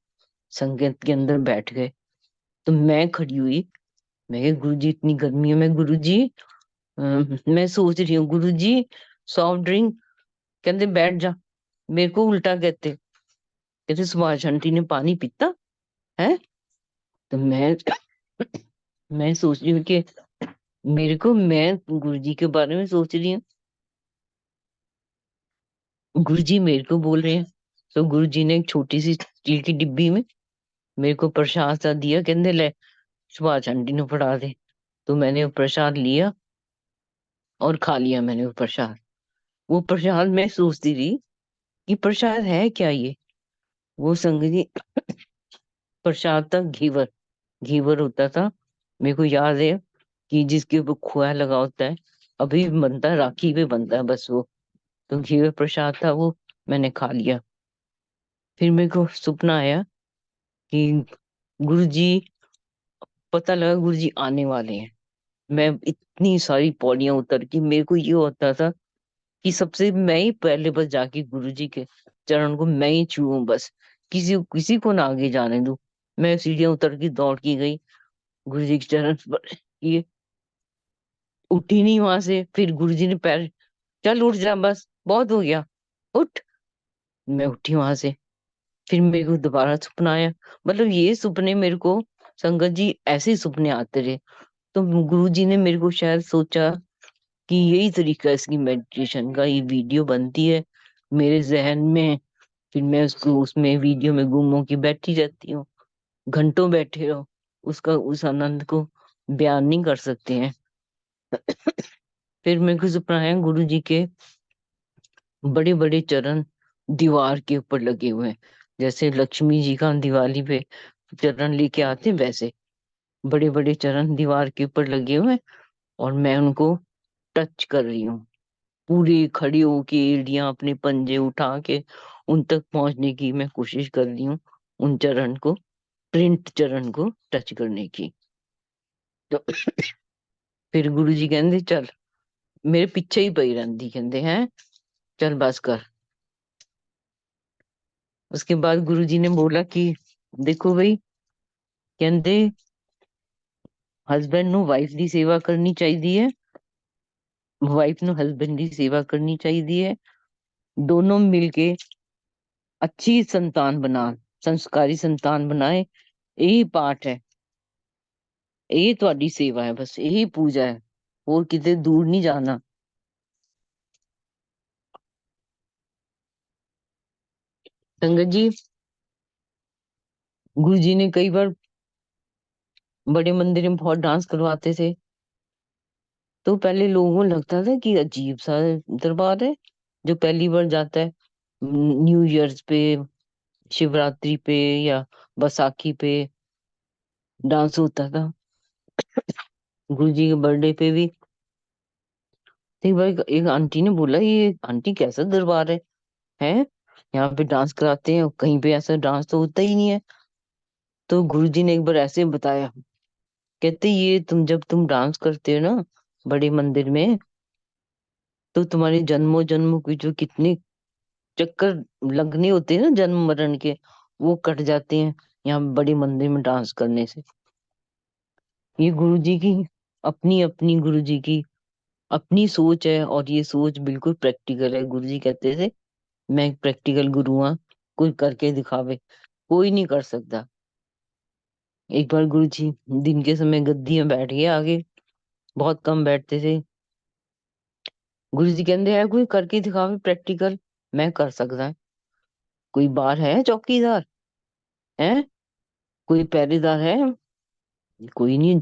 संगत के अंदर बैठ गए। तो मैं खड़ी हुई, मैं कहा गुरु जी इतनी गर्मी है, मैं गुरु जी मैं सोच रही हूँ गुरु जी सॉफ्ट ड्रिंक। कहते बैठ जा, मेरे को उल्टा कहते सुभाष आंटी ने पानी पीता है। तो मैं सोच रही हूँ कि मेरे को, मैं गुरुजी के बारे में सोच रही हूँ, गुरुजी मेरे को बोल रहे हैं। तो गुरुजी ने एक छोटी सी स्टील की डिब्बी में मेरे को प्रसाद सा दिया, कहते ले सुभाष आंटी ने फड़ा दे। तो मैंने वो प्रसाद लिया और खा लिया मैंने वो प्रसाद। वो प्रसाद मैं सोचती रही कि प्रसाद है क्या ये। वो संगत जी, प्रसाद था घेवर, घेवर होता था। मेरे को याद है कि जिसके ऊपर खोया लगा होता है, अभी भी बनता है, राखी पे बनता है बस वो। तो घेवर प्रसाद था वो, मैंने खा लिया। फिर मेरे को सपना आया कि गुरुजी, पता लगा गुरुजी आने वाले हैं। मैं इतनी सारी पौड़ियां उतर की, मेरे को ये होता था कि सबसे मैं ही पहले बस जाके गुरुजी के चरण को मैं ही छूऊं बस, किसी को ना आगे जाने दूं। मैं सीढ़ियां उतर की दौड़ की गई गुरुजी के चरण पर, ये उठी नहीं वहां से। फिर गुरुजी ने पैर, चल उठ जा, बस बहुत हो गया, उठ। मैं उठी वहां से। फिर मेरे को दोबारा सपना आया। मतलब ये सपने मेरे को, संगत जी ऐसे ही सपने आते रहे। तो गुरु जी ने मेरे को शायद सोचा कि यही तरीका है इसकी मेडिटेशन का, ये वीडियो बनती है मेरे जहन में, फिर मैं उसको उसमें वीडियो में गुम हो के बैठी रहती हूँ, घंटों बैठे रहो, उसका उस आनंद को बयान नहीं कर सकते हैं। फिर मेरे को सपना आया, गुरु जी के बड़े बड़े चरण दीवार के ऊपर लगे हुए हैं, जैसे लक्ष्मी जी का दिवाली पे चरण लेके आते हैं, वैसे बड़े बड़े चरण दीवार के ऊपर लगे हुए हैं। और मैं उनको टच कर रही हूँ, पूरी खड़ी होके एड़ियां अपने पंजे उठा के उन तक पहुंचने की मैं कोशिश कर रही हूँ, उन चरण को, प्रिंट चरण को टच करने की। तो फिर गुरु जी कहते चल, मेरे पीछे ही पई रहती, कहते हैं चल बस कर। उसके बाद गुरु जी ने बोला कि देखो भाई, कहते हस्बैंड नु वाइफ दी सेवा करनी चाहिए, वाइफ नु हस्बैंड दी सेवा करनी चाहिए। दोनों मिलके अच्छी संतान बना, संस्कारी संतान बनाए। यही पाठ है, यही ਤੁਹਾਡੀ सेवा है, बस यही पूजा है, और किते दूर नहीं जाना। संगत जी, गुरु जी ने कई बार बड़े मंदिर में बहुत डांस करवाते थे, तो पहले लोगों को लगता था कि अजीब सा दरबार है, जो पहली बार जाता है। न्यू ईयर्स पे, शिवरात्रि पे या बैसाखी पे डांस होता था। गुरु जी के बर्थडे पे भी एक बार एक आंटी ने बोला, ये आंटी कैसा दरबार है, यहाँ पे डांस कराते हैं, कहीं पे ऐसा डांस तो होता ही नहीं है। तो गुरु जी ने एक बार ऐसे बताया, कहते ये जब तुम डांस करते हो ना बड़े मंदिर में, तो तुम्हारे जन्मों जन्मों की जो कितने चक्कर लगने होते हैं ना, जन्म मरण के, वो कट जाते हैं यहाँ बड़े मंदिर में डांस करने से। ये गुरु जी की अपनी अपनी, गुरु जी की अपनी सोच है, और ये सोच बिल्कुल प्रैक्टिकल है। गुरु जी कहते थे, मैं एक प्रैक्टिकल गुरु हूँ, कोई करके दिखावे कोई नहीं कर सकता। एक बार गुरु जी दिन के समय गद्दी में बैठ गए आगे, बहुत कम बैठते थे। गुरु जी कहते हैं, कोई करके दिखावे प्रैक्टिकल, मैं कर सकता है। कोई बाहर है चौकीदार है, कोई पहरेदार है, कोई नहीं।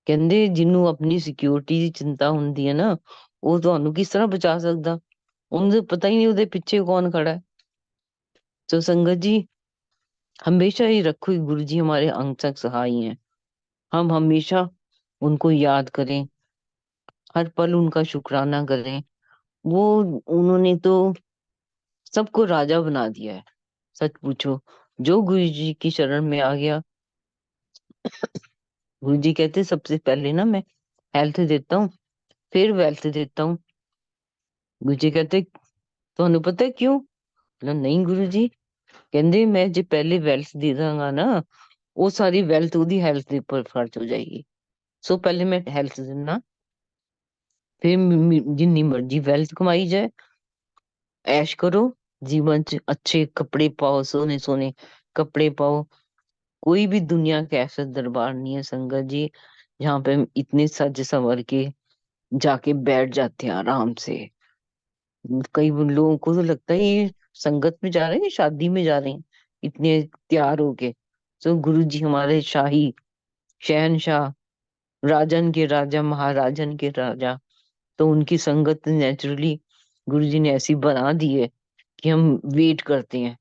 ਕਹਿੰਦੇ ਜਿਹਨੂੰ ਆਪਣੀ ਸਿਕਿਉਰਿਟੀ ਦੀ ਚਿੰਤਾ ਹੁੰਦੀ ਹੈ ਨਾ, ਉਹ ਤੁਹਾਨੂੰ ਕਿਸ ਤਰ੍ਹਾਂ ਬਚਾ ਸਕਦਾ, ਉਹਨੂੰ ਤਾਂ पता ही नहीं ਉਹਦੇ ਪਿੱਛੇ कौन खड़ा है। तो संगत जी, हमेशा ही रखो कि गुरु जी हमारे अंग संग सहाय हैं, हम हमेशा उनको याद करें, हर पल उनका शुक्राना करें। वो उन्होंने तो सबको राजा बना दिया है। सच पूछो, जो गुरु जी की शरण में आ गया, गुरु जी कहते सबसे पहले ना मैं हेल्थ देता हूँ, फिर वेल्थ देता हूँ। गुरु जी कहते ਤੁਹਾਨੂੰ पता है क्यों? बोला, नहीं गुरु जी, कहते मैं जो पहले वेल्थ दे दांगा ना, वो सारी वेल्थ ਉਹਦੀ हेल्थ ਦੇ ਉੱਪਰ ਖਰਚ ਹੋ ਜਾਏਗੀ। सो पहले मैं हेल्थ देना, फिर जितनी मर्जी वेल्थ कमाई जाए, ऐश करो, जीवन च अच्छे कपड़े पाओ, सोने सोने कपड़े पाओ। कोई भी दुनिया का ऐसा दरबार नहीं है संगत जी, जहाँ पे हम इतने सज संवर के जाके बैठ जाते हैं आराम से। कई लोगों को तो लगता है ये संगत में जा रहे हैं, शादी में जा रहे हैं, इतने तैयार होके। तो गुरु जी हमारे शाही शहनशाह, राजन के राजा, महाराजन के राजा, तो उनकी संगत नेचुरली गुरु जी ने ऐसी बना दी है कि हम वेट करते हैं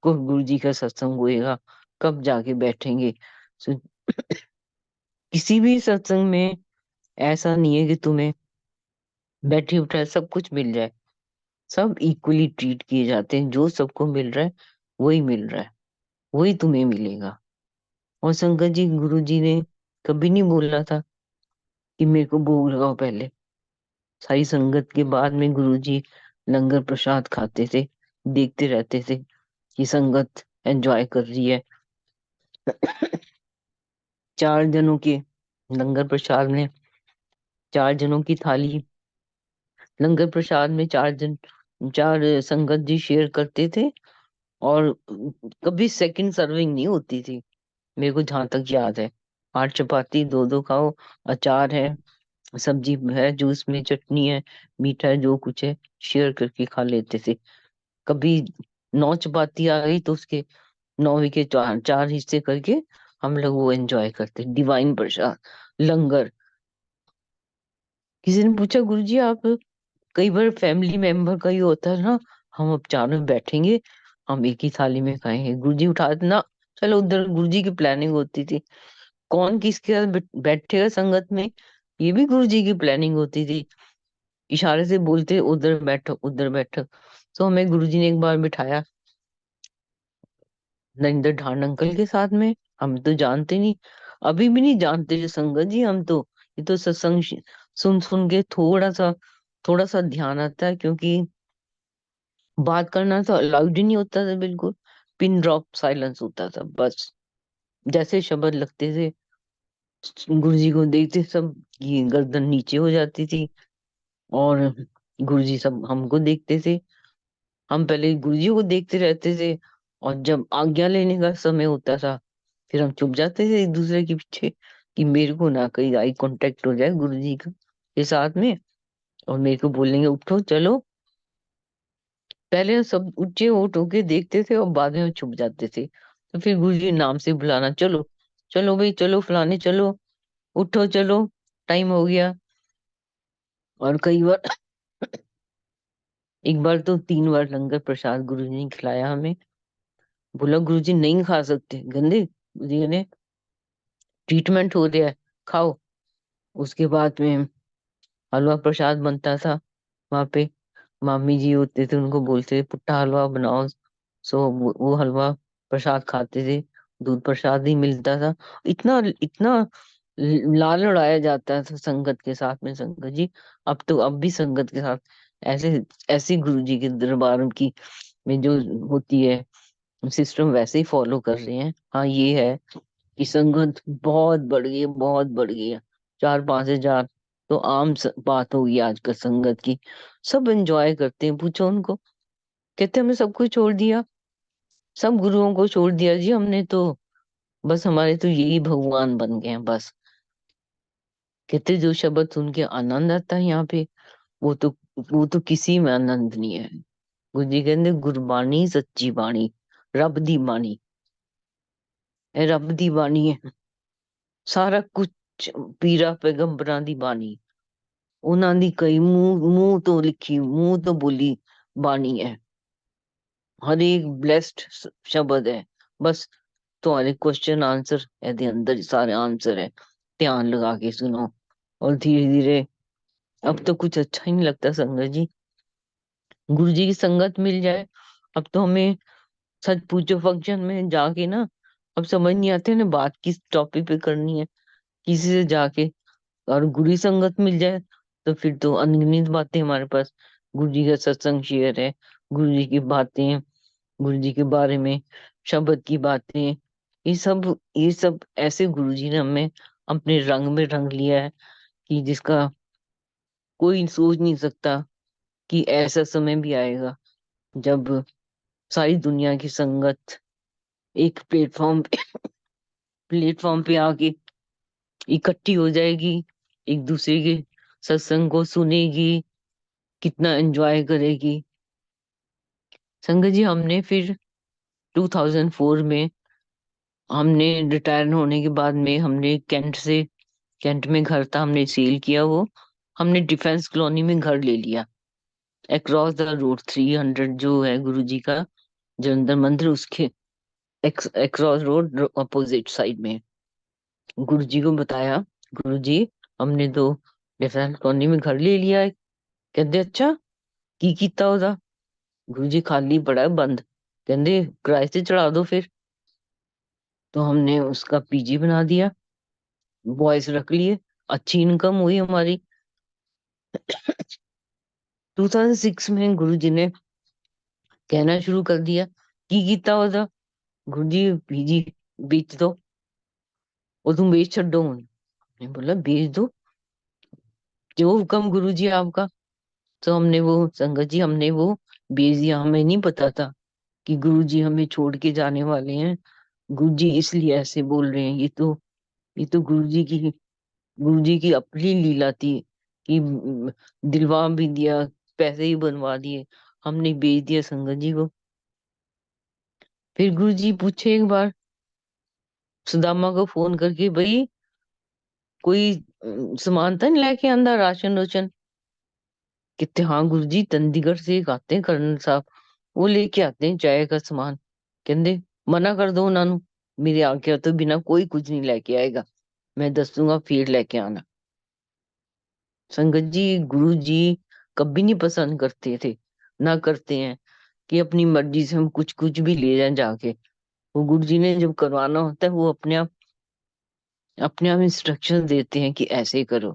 कब गुरु जी का सत्संग होएगा, कब जाके बैठेंगे। सो किसी भी सत्संग में ऐसा नहीं है कि तुम्हें बैठे उठाए सब कुछ मिल जाए। सब इक्वली ट्रीट किए जाते हैं, जो सबको मिल रहा है वही मिल रहा है, वही तुम्हें मिलेगा। और शंकर जी, गुरु जी ने कभी नहीं बोला था कि मेरे को भोग लगाओ पहले। सारी संगत के बाद में गुरु जी लंगर प्रसाद खाते थे, देखते रहते थे कि संगत एंजॉय कर रही है। 4 जनों के लंगर प्रसाद में, 4 जनों की थाली, लंगर प्रसाद में 4 जन, 4 संगत जी शेयर करते थे। और कभी सेकंड सर्विंग नहीं होती थी, मेरे को जहां तक याद है। 8 चपाती, दो दो खाओ, अचार है, सब्जी है, जूस में चटनी है, मीठा है, जो कुछ है शेयर करके खा लेते थे। कभी 9 चपाती आ गई तो उसके 9 के 4 4 हिस्से करके हम लोग वो एंजॉय करते, डिवाइन प्रसाद, लंगर। किसी ने पूछा, गुरु जी आप, कई बार फैमिली मेंबर का ही होता है ना, हम अब चारों बैठेंगे, हम एक ही थाली में खाएंगे, गुरु जी उठा देना, चलो उधर। गुरु जी की प्लानिंग होती थी, कौन किसके साथ बैठेगा संगत में, ये भी गुरु जी की प्लानिंग होती थी। इशारे से बोलते, उधर बैठो उधर बैठो। तो हमें गुरु जी ने एक बार बिठाया नरेंद्र ढाण अंकल के साथ में, हम तो जानते नहीं, अभी भी नहीं जानते जो संगत जी हम तो। ये तो सत्संग सुन सुन के थोड़ा सा ध्यान आता है, क्योंकि बात करना तो अलाउड ही नहीं होता था बिल्कुल, पिन ड्रॉप साइलेंस होता था बस, जैसे शब्द लगते थे गुरु जी को देखते सब की गर्दन नीचे हो जाती थी, और गुरु जी सब हमको देखते थे। हम पहले गुरु जी को देखते रहते थे, और जब आज्ञा लेने का समय होता था फिर हम चुप जाते थे एक दूसरे के पीछे, कि मेरे को ना कहीं आई कांटेक्ट हो जाए गुरु जी का के साथ में, और मेरे को बोलेंगे उठो चलो। पहले सब ऊंचे उठ के देखते थे और बाद में छुप जाते थे। तो फिर गुरु जी नाम से बुलाना, चलो चलो भाई चलो फलाने चलो, उठो चलो, टाइम हो गया। और कई बार एक बार तो 3 बार लंगर प्रसाद गुरु जी ने खिलाया हमें। बोला गुरु जी नहीं खा सकते, गंदे गुरु जी ने, ट्रीटमेंट हो रहा है, खाओ। उसके बाद में हलवा प्रसाद बनता था वहां पे, मामी जी होते थे उनको बोलते थे पुट्ठा हलवा बनाओ। सो वो हलवा प्रसाद खाते थे, दूध प्रसाद ही मिलता था। इतना इतना लाल उड़ाया जाता था संगत के साथ में, संगत जी। अब तो अब भी संगत के साथ ऐसे ऐसी गुरु जी के दरबार की में जो होती है सिस्टम वैसे ही फॉलो कर रहे हैं। हाँ ये है कि संगत बहुत बढ़ गई है, बहुत बढ़ गई है। 4-5 हजार तो आम बात हो गई आजकल संगत की। सब एंजॉय करते हैं, पूछो उनको, कहते हमने सब कुछ छोड़ दिया, सब गुरुओं को छोड़ दिया जी हमने तो, बस हमारे तो यही भगवान बन गए हैं बस। कहते जो शब्द सुन के आनंद आता है यहाँ पे, वो तो वो तो किसी में आनंद नहीं है। गुरु जी कहते गुरबाणी सच्ची बाणी, रब दी बाणी, ਇਹ ਰੱਬ ਦੀ ਬਾਣੀ ਹੈ ਸਾਰਾ ਕੁਝ। ਪੀਰਾ ਪੈਗੰਬਰਾਂ ਦੀ ਬਾਣੀ, ਉਹਨਾਂ ਦੀ ਕਈ ਮੂੰਹ ਮੂੰਹ ਤੋਂ ਲਿਖੀ, ਮੂੰਹ ਤੋਂ ਬੋਲੀ ਬਾਣੀ ਹੈ। ਹਰ ਇੱਕ ਬਲੈਸਡ ਸ਼ਬਦ ਹੈ। ਬਸ तुम्हारे क्वेश्चन आंसर ਇਹਦੇ अंदर ही सारे आंसर है, ध्यान लगा के सुनो। और धीरे धीरे अब तो कुछ अच्छा ही नहीं लगता संगत जी, गुरु जी की संगत मिल जाए। अब तो हमें सच पूछो फंक्शन में जाके ना, अब समझ नहीं आते ना बात किस टॉपिक पे करनी है, किसी से जाके। और गुरु संगत मिल जाए तो फिर तो अनगिनत बातें हमारे पास, गुरु जी का सत्संग शेयर है, गुरु जी की बातें, गुरु जी के बारे में शब्द की बातें, ये सब ऐसे गुरु जी ने हमें अपने रंग में रंग लिया है कि जिसका कोई सोच नहीं सकता कि ऐसा समय भी आएगा जब सारी दुनिया की संगत एक प्लेटफॉर्म पे आके इकट्ठी हो जाएगी, एक दूसरे के सत्संग को सुनेगी, कितना एंजॉय करेगी। संगत जी हमने फिर 2004 में, हमने रिटायर होने के बाद में हमने कैंट में घर था, हमने सेल किया वो, हमने डिफेंस कॉलोनी में घर ले लिया, अक्रॉस द रोड 300 जो है गुरु जी का जलंधर मंदिर, उसके अक्रॉस रोड अपोजिट साइड में। गुरु जी को बताया, गुरु जी हमने तो डिफेंस कॉलोनी में घर ले लिया है। कहते अच्छा की कीता ਉਹਦਾ। गुरु जी खाली पड़ा है बंद, कहते किराए से चढ़ा दो फिर। तो हमने उसका पीजी बना दिया, बॉयज रख लिए, अच्छी इनकम हुई हमारी। 2006 में गुरु जी ने कहना शुरू कर दिया की कीता ਉਹਦਾ, गुरु जी पीजी बेच दो, वो तुम बेच छो। हमने बोला बेच दो, जो हुक्म गुरु जी आपका। तो हमने वो, संगत जी हमने वो बेच दिया। हमें नहीं पता था कि गुरु जी हमें छोड़ के जाने वाले हैं, गुरु जी इसलिए ऐसे बोल रहे हैं। ये तो गुरु जी की अपनी लीला थी कि दिलवा भी दिया, पैसे ही बनवा दिए, हमने बेच दिया संगत जी को। फिर गुरु जी पूछे एक बार सुदामा को फोन करके, भाई कोई सामान तो नहीं लेके आंदा, राशन रोशन। कहते हाँ गुरु जी चंडीगढ़ से एक आते हैं कर्नल साहब, वो लेके आते हैं चाय का सामान। कहते मना कर दो उन्होंने, मेरे आज्ञा तो बिना कोई कुछ नहीं लेके आएगा, मैं दसूंगा फिर लेके आना। संगत जी गुरु जी कभी नहीं पसंद करते थे, ना करते हैं कि अपनी मर्जी से हम कुछ कुछ भी ले जाएं जाके। वो गुरु जी ने जब करवाना होता है वो अपने आप इंस्ट्रक्शन देते हैं कि ऐसे करो।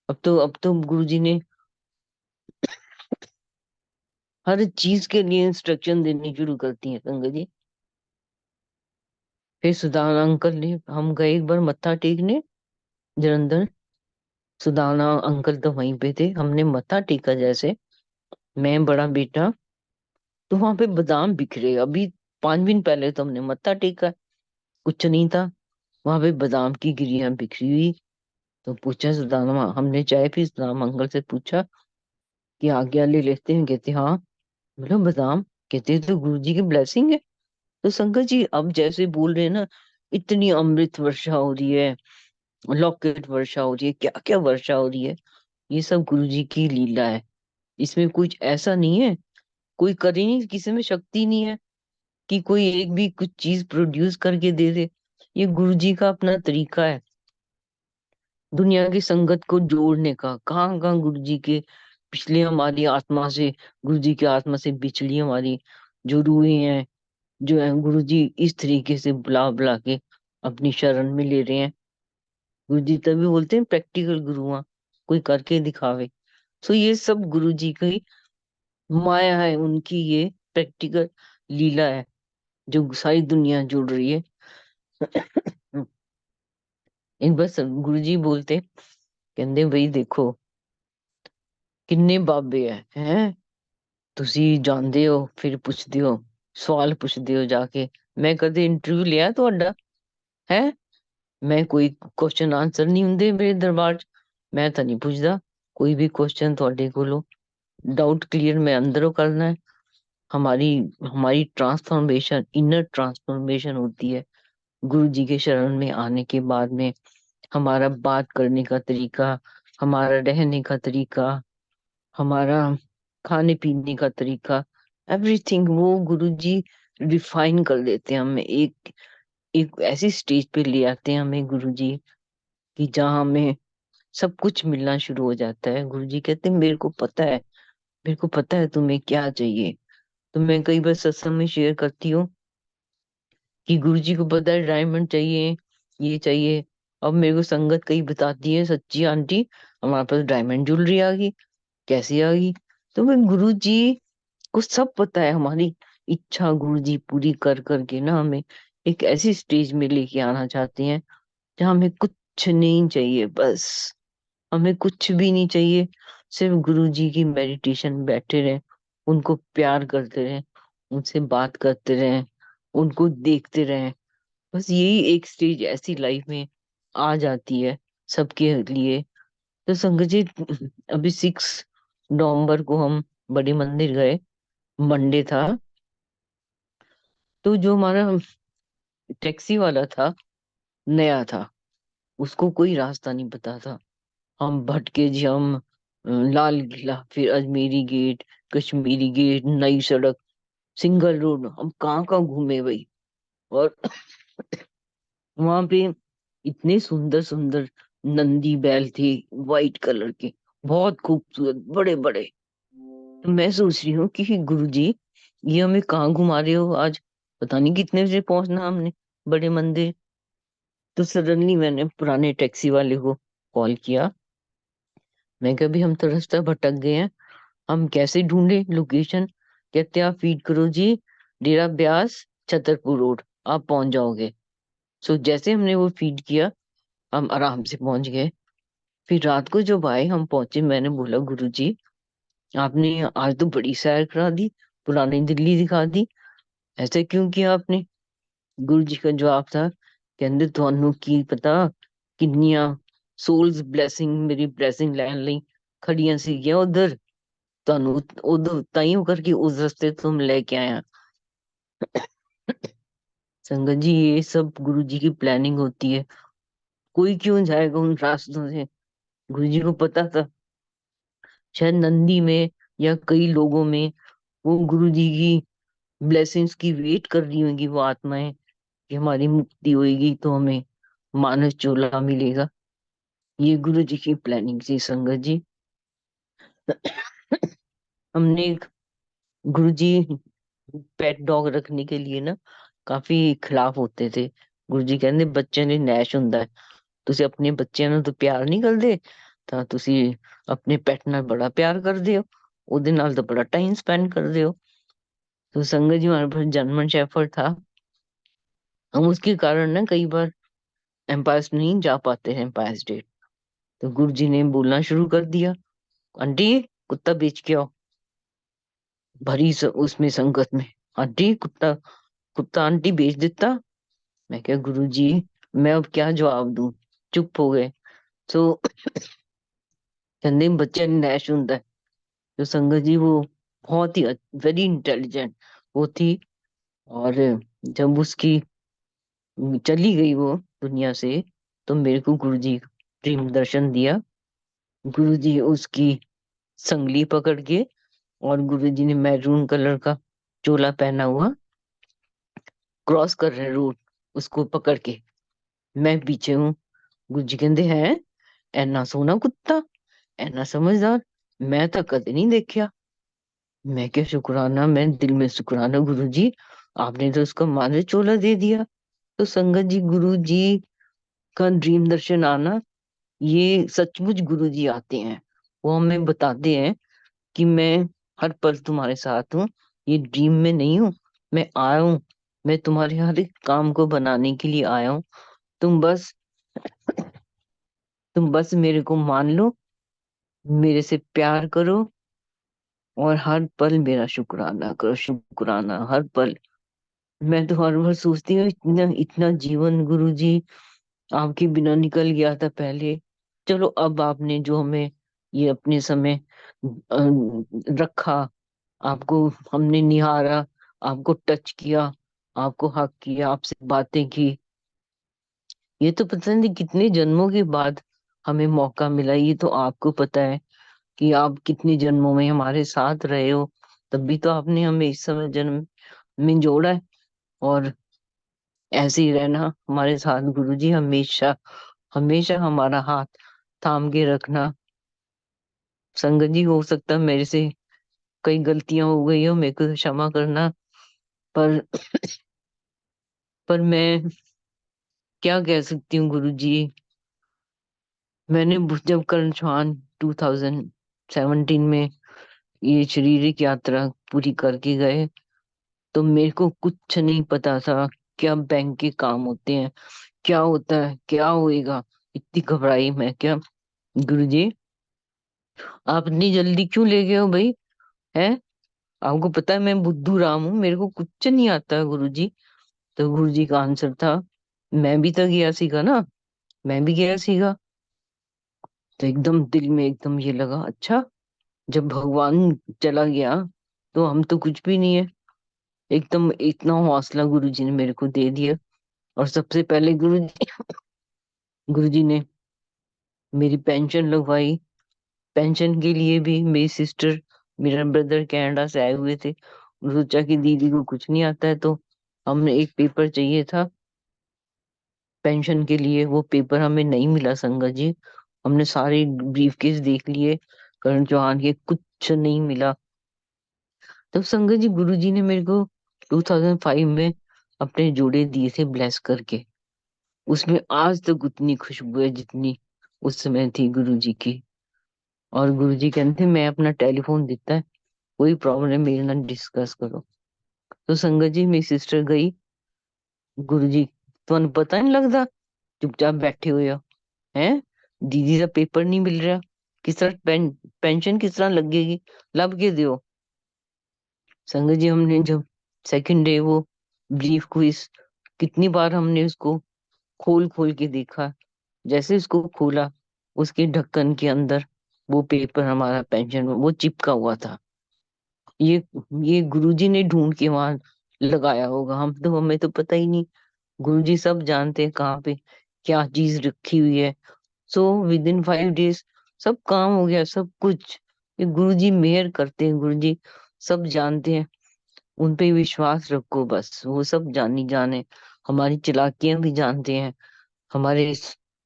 अब तो गुरु जी ने हर चीज के लिए इंस्ट्रक्शन देनी शुरू करती हैं संगत जी। फिर सुदान अंकल ने, हम गए एक बार मत्था टेकने, जलंधर। सुदाना अंकल तो वहीं पे थे, हमने मत्था टेका जैसे, मैं बड़ा बेटा, तो वहां पे बादाम बिखरे। अभी 5 दिन पहले तो हमने मत्था टेका, कुछ नहीं था, वहां पे बादाम की गिरियां बिखरी हुई। तो पूछा सुदामा, हमने चाय पी, सुदामा अंकल से पूछा कि आज्ञा ले लेते हैं? कहते हाँ। बोला बादाम? कहते तो गुरु जी की ब्लेसिंग है। तो संगत जी अब जैसे बोल रहे हैं ना, इतनी अमृत वर्षा हो रही है, लॉकेट वर्षा हो रही है, क्या क्या वर्षा हो रही है, ये सब गुरु जी की लीला है। इसमें कुछ ऐसा नहीं है, कोई करे नहीं, किसी में शक्ति नहीं है कि कोई एक भी कुछ चीज प्रोड्यूस करके दे दे। ये गुरु जी का अपना तरीका है दुनिया की संगत को जोड़ने का। कहाँ कहाँ गुरु जी के पिछले हमारी आत्मा से, गुरु जी की आत्मा से बिछड़ी हमारी जो रूहें हैं, जो है गुरु जी इस तरीके से बुला बुला के अपनी शरण में ले रहे हैं। गुरु जी तभी बोलते हैं प्रैक्टिकल गुरु हुआ, कोई करके दिखावे। तो ये सब गुरु जी की माया है, उनकी ये प्रैक्टिकल लीला है जो सारी दुनिया जुड़ रही है। एक बार सब गुरु जी बोलते, कहते भाई देखो किन्ने बाबे हैं, ਤੁਸੀਂ ਜਾਂਦੇ ਹੋ ਫਿਰ ਪੁੱਛਦੇ ਹੋ, ਸਵਾਲ ਪੁੱਛਦੇ ਹੋ ਜਾ ਕੇ। ਮੈਂ ਕਦੇ ਇੰਟਰਵਿਊ ਲਿਆ ਤੁਹਾਡਾ? ਹੈ, ਮੈਂ ਕੋਈ ਕੁਐਸਚਨ ਆਨਸਰ ਨਹੀਂ ਹੁੰਦੇ ਮੇਰੇ ਦਰਬਾਰ ਚ, ਮੈਂ ਤਾਂ ਨਹੀਂ ਪੁੱਛਦਾ ਕੋਈ ਵੀ क्वेश्चन ਤੁਹਾਡੇ ਕੋਲੋਂ। डाउट क्लियर मैं अंदरों करना है। हमारी हमारी ट्रांसफॉर्मेशन, इनर ट्रांसफॉर्मेशन होती है गुरु जी के शरण में आने के बाद में। हमारा बात करने का तरीका, हमारा रहने का तरीका, हमारा खाने पीने का तरीका, एवरीथिंग वो गुरुजी रिफाइन कर देते हैं हमें। एक एक ऐसी स्टेज पे ले आते हैं हमें गुरुजी कि जहाँ हमें सब कुछ मिलना शुरू हो जाता है। गुरुजी कहते हैं मेरे को पता है, मेरे को पता है तुम्हें क्या चाहिए। तो मैं कई बार सत्संग में शेयर करती हूँ कि गुरुजी को पता है डायमंड चाहिए, ये चाहिए। अब मेरे को संगत कई बताती है, सच्ची आंटी हमारे पास डायमंड ज्वेलरी आ गई, कैसी आ गई? तो मैं गुरु जी को सब पता है, हमारी इच्छा गुरु जी पूरी कर करके ना हमें एक ऐसी स्टेज में लेके आना चाहते हैं जहाँ हमें कुछ नहीं चाहिए, बस हमें कुछ भी नहीं चाहिए, सिर्फ गुरु जी की मेडिटेशन में बैठे रहे, उनको प्यार करते रहे, उनसे बात करते रहे, उनको देखते रहे। बस यही एक स्टेज ऐसी लाइफ में आ जाती है सबके लिए। तो संगत जी अभी 6 नवंबर को हम बड़े मंदिर गए, मंडे था। तो जो हमारा टैक्सी वाला था, नया था, उसको कोई रास्ता नहीं पता था। हम भटके जी, हम लाल किला, फिर अजमेरी गेट, कश्मीरी गेट, नई सड़क, सिंगल रोड, हम कहाँ कहाँ घूमे भाई। और वहां पे इतने सुंदर सुंदर नंदी बैल थे, वाइट कलर के, बहुत खूबसूरत, बड़े बड़े। तो मैं सोच रही हूँ कि गुरु जी ये हमें कहाँ घुमा रहे हो आज, पता नहीं कितने बजे पहुंचना हमने बड़े मंदिर। तो सडनली मैंने पुराने टैक्सी वाले को कॉल किया, मैं कहा भी हम तो रास्ता भटक गए हैं, हम कैसे ढूंढे लोकेशन? कहते आप फीड करो जी, डेरा ब्यास, छतरपुर रोड, आप पहुंच जाओगे। सो जैसे हमने वो फीड किया, हम आराम से पहुंच गए। फिर रात को जब आए हम पहुंचे, मैंने बोला गुरु जी आपने आज तो बड़ी सैर करा दी, पुरानी दिल्ली दिखा दी, ऐसा क्यों किया आपने? गुरु जी का जवाब था, कहते ਤੁਹਾਨੂੰ ਕੀ ਪਤਾ ਕਿੰਨੀਆਂ souls blessing, ਮੇਰੀ blessing ਲੈਣ ਲਈ ਖੜੀਆਂ ਸੀਗੀਆਂ ਉਧਰ, ਤੁਹਾਨੂੰ ਉਦੋਂ ਤਾਈਓ ਕਰਕੇ उस रास्ते ਤੋਂ हम लेके आया। संगत जी ये सब गुरु जी की प्लानिंग होती है, कोई क्यों जाएगा उन रास्तों से? गुरु जी को पता था शायद नंदी में या कई लोगों में वो गुरु जी की ब्लेसिंग्स की वेट कर रही होंगी वो आत्माएं, कि हमारी मुक्ति होगी तो हमें मानस चोला मिलेगा। ये गुरु जी की प्लानिंग थी संगत जी। हमने एक गुरु जी पेट डॉग रखने के लिए ना काफी खिलाफ होते थे। गुरु जी ਕਹਿੰਦੇ ਬੱਚਿਆਂ ਨੇ ਨੈਸ਼ ਹੁੰਦਾ ਹੈ, ਤੁਸੀਂ ਆਪਣੇ ਬੱਚਿਆਂ ਨੂੰ ਤਾਂ ਪਿਆਰ ਨਹੀਂ ਕਰਦੇ, ਤਾਂ ਤੁਸੀਂ ਆਪਣੇ ਪੈਟ ਨਾਲ बड़ा प्यार करते हो, ਉਹਦੇ ਨਾਲ तो बड़ा टाइम स्पेंड करते हो। तो संगत जी हमारे पास जर्मन शेफर्ड था, हम उसके कारण ना कई बार एम्पायर नहीं जा पाते हैं एम्पायर स्टेट। तो गुरुजी ने बोलना शुरू कर दिया, आंटी कुत्ता बेच के आओ। उसमें संगत में, आंटी कुत्ता, कुत्ता आंटी बेच देता। मैं क्या गुरुजी, मैं अब क्या जवाब दूं। चुप हो गए। तो कहते बच्चे ने नैश होता है। तो संगत जी वो बहुत ही वेरी इंटेलिजेंट वो थी। और जब उसकी चली गई वो दुनिया से, तो मेरे को गुरुजी प्रेम दर्शन दिया। गुरुजी उसकी संगली पकड़ के, और गुरुजी ने मैरून कलर का चोला पहना हुआ क्रॉस कर रहे रोड, उसको पकड़ के। मैं पीछे हूँ। गुरुजी कहते हैं ऐना सोना कुत्ता, ऐना समझदार, मैं तो कदे नहीं देखा। मैं क्या शुक्राना, मैं दिल में शुक्राना गुरुजी, आपने तो उसका मारे चोला दे दिया। तो संगत जी, गुरु जी का ड्रीम दर्शन आना, ये सचमुच गुरु जी आते हैं। वो हमें बताते हैं कि मैं हर पल तुम्हारे साथ हूँ, ये ड्रीम में नहीं हूँ, मैं आया हूँ, मैं तुम्हारे हर एक काम को बनाने के लिए आया हूँ। तुम बस तुम बस मेरे को मान लो, मेरे से प्यार करो, और हर पल मेरा शुक्राना करो, शुक्राना हर पल। मैं तो हर बार सोचती हूँ, इतना इतना जीवन गुरु जी आपके बिना निकल गया था पहले। चलो अब आपने जो हमें ये अपने समय रखा, आपको हमने निहारा, आपको टच किया, आपको हक किया, आपसे बातें की, ये तो पता नहीं कितने जन्मों के बाद हमें मौका मिला। ये तो आपको पता है कि आप कितने जन्मों में हमारे साथ रहे हो, तभी तो आपने हमें इस समय जन्म में जोड़ा है। और ऐसे ही रहना हमारे साथ गुरुजी, हमेशा हमेशा हमारा हाथ थाम के रखना। संगत जी, हो सकता है मेरे से कई गलतियां हो गई हो, मेरे को क्षमा करना। पर मैं क्या कह सकती हूँ गुरु जी। मैंने जब कर्ण चौहान 2017 में ये शारीरिक यात्रा पूरी करके गए, तो मेरे को कुछ नहीं पता था क्या बैंक के काम होते हैं, क्या होता है, क्या होएगा। इतनी घबराई मैं क्या। गुरु जी, आप इतनी जल्दी क्यों ले गए हो भाई, है? आपको पता है मैं बुद्धू राम हूँ, मेरे को कुछ नहीं आता गुरु जी। तो गुरु जी का आंसर था, मैं भी तो गया सीखा ना, मैं भी गया सीखा। तो एकदम दिल में एकदम ये लगा, अच्छा, जब भगवान चला गया तो हम तो कुछ भी नहीं है। एकदम इतना हौसला गुरु जी ने मेरे को दे दिया। और सबसे पहले गुरु जी ने मेरी पेंशन लगवाई। पेंशन के लिए भी मेरी सिस्टर, मेरा ब्रदर कनाडा से आए हुए थे। उन्होंने सोचा कि दीदी को कुछ नहीं आता है, तो हमने एक पेपर चाहिए था पेंशन के लिए, वो पेपर हमें नहीं मिला संगत जी। हमने सारे ब्रीफकेस देख लिए, करण चौहान के, कुछ नहीं मिला। तब संगत जी गुरुजी ने मेरे को 2005 में अपने जोड़े दिए थे ब्लेस करके। उसमें आज तक उतनी खुशबू है जितनी उस समय थी गुरुजी की। और गुरुजी कहते थे मैं अपना टेलीफोन देता है, कोई प्रॉब्लम मेरे ना डिस्कस करो। तो संगत जी मेरी सिस्टर गई, गुरुजी तुम्हें पता नहीं लगता, चुपचाप बैठे हुए हो, हैं? दीदी का पेपर नहीं मिल रहा, किस तरह पेंशन किस तरह लगेगी, लब के दियो। संगत जी हमने जब सेकंड डे वो ब्रीफ क्विज, कितनी बार हमने उसको खोल खोल के देखा। जैसे उसको खोला, उसके ढक्कन के अंदर वो पेपर हमारा पेंशन वो चिपका हुआ था। ये ये गुरुजी ने ढूंढ के वहां लगाया होगा, हम तो, हमें तो पता ही नहीं। गुरुजी सब जानते हैं कहाँ पे क्या चीज रखी हुई है। सो विद इन 5 डेज सब काम हो गया, सब कुछ। ये गुरुजी मेहर करते हैं, गुरुजी सब जानते हैं, उन पे विश्वास रखो बस, वो सब जानी जाने, हमारी चालाकियां भी जानते हैं, हमारे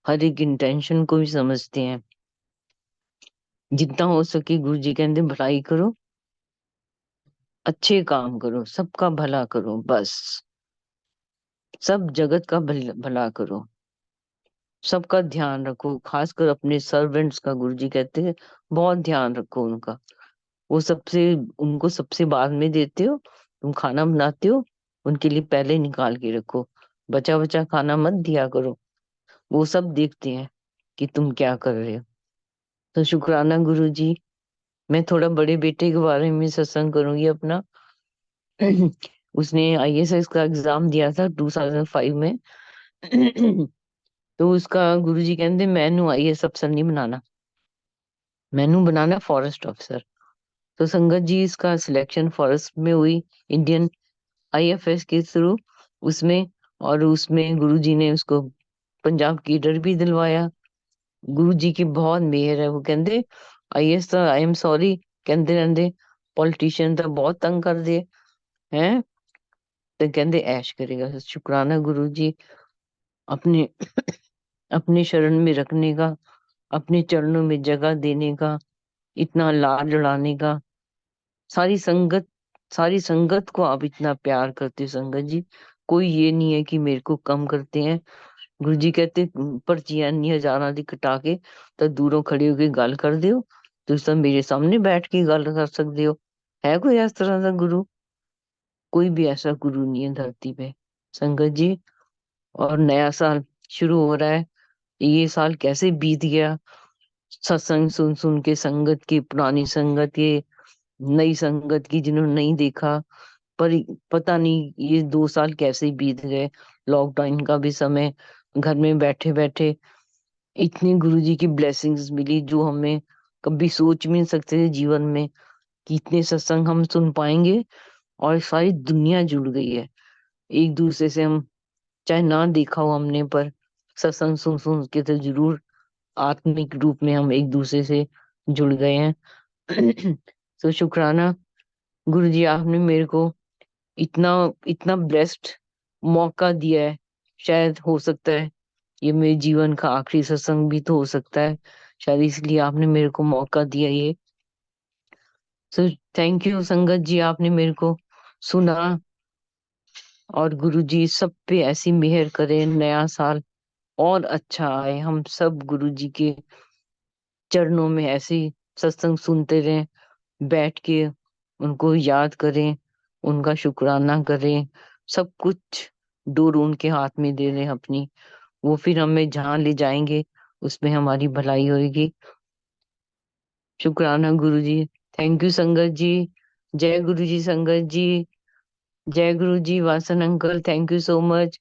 हर एक इंटेंशन को भी समझते हैं। जितना हो सके गुरुजी कहते हैं, भलाई करो, अच्छे काम करो, सबका भला करो बस, सब जगत का भला करो, सबका ध्यान रखो, खासकर अपने सर्वेंट्स का गुरुजी कहते हैं बहुत ध्यान रखो उनका। वो सबसे, उनको सबसे बाद में देते हो, तुम खाना बनाते हो, उनके लिए पहले निकाल के रखो, बचा बचा खाना मत दिया करो। वो सब देखते हैं कि तुम क्या कर रहे हो। तो शुक्राना गुरु जी। मैं थोड़ा बड़े बेटे के बारे में सत्संग करूंगी अपना। उसने आईएएस का एग्जाम दिया था 2005 में। तो उसका गुरुजी कहते मैनू आईएएस अफसर नहीं बनाना, मैनू बनाना फॉरेस्ट ऑफिसर। तो संगत जी इसका सिलेक्शन फॉरेस्ट में हुई, इंडियन आईएफएस के थ्रू उसमें। और उसमें गुरुजी ने उसको पंजाब कीडर भी दिलवाया। गुरुजी की बहुत मेहर है। वो कहते आईएएस तो आई एम सॉरी कहते रहते, पॉलिटिशियन तो बहुत तंग कर दे हैं। तो कहते ऐश करेगा। शुक्राना गुरु जी, अपने अपने शरण में रखने का, अपने चरणों में जगह देने का, इतना लाड लड़ाने का। सारी संगत सारी संगत को आप इतना प्यार करते हो संगत जी। कोई ये नहीं है कि मेरे को कम करते हैं। गुरु जी कहते पर्चियां नहीं हजारां दी कटा के तो दूरों खड़े होके गल कर दियो, तुम सब मेरे सामने बैठ के गल कर सकते हो। है कोई इस तरह का गुरु? कोई भी ऐसा गुरु नहीं है धरती पे संगत जी। और नया साल शुरू हो रहा है। ये साल कैसे बीत गया सत्संग सुन सुन के, संगत की, पुरानी संगत के, नई संगत की जिन्होंने नहीं देखा। पर पता नहीं ये 2 साल कैसे बीत गए। लॉकडाउन का भी समय, घर में बैठे बैठे इतनी गुरुजी की ब्लेसिंग्स मिली जो हमें कभी सोच भी नहीं सकते थे जीवन में कि इतने सत्संग हम सुन पाएंगे। और सारी दुनिया जुड़ गई है एक दूसरे से। हम चाहे ना देखा हो हमने, पर सत्संग सुन सुन के तो जरूर आत्मिक रूप में हम एक दूसरे से जुड़ गए हैं। तो शुक्राना गुरु जी, आपने मेरे को इतना इतना ब्लेस्ड मौका दिया है। शायद हो सकता है ये मेरे जीवन का आखिरी सत्संग भी तो हो सकता है, शायद इसलिए आपने मेरे को मौका दिया ये। सो थैंक यू संगत जी, आपने मेरे को सुना। और गुरु जी सब पे ऐसी मेहर करे, नया साल और अच्छा आए। हम सब गुरु जी के चरणों में ऐसे ही सत्संग सुनते रहें, बैठ के उनको याद करें, उनका शुक्राना करें। सब कुछ डोर उनके हाथ में दे दें अपनी। वो फिर हमें जहाँ ले जाएंगे उसमें हमारी भलाई होगी। शुक्राना गुरु जी। थैंक यू संगत जी। जय गुरु जी संगत जी। जय Guru ji Vasan uncle, thank you so much.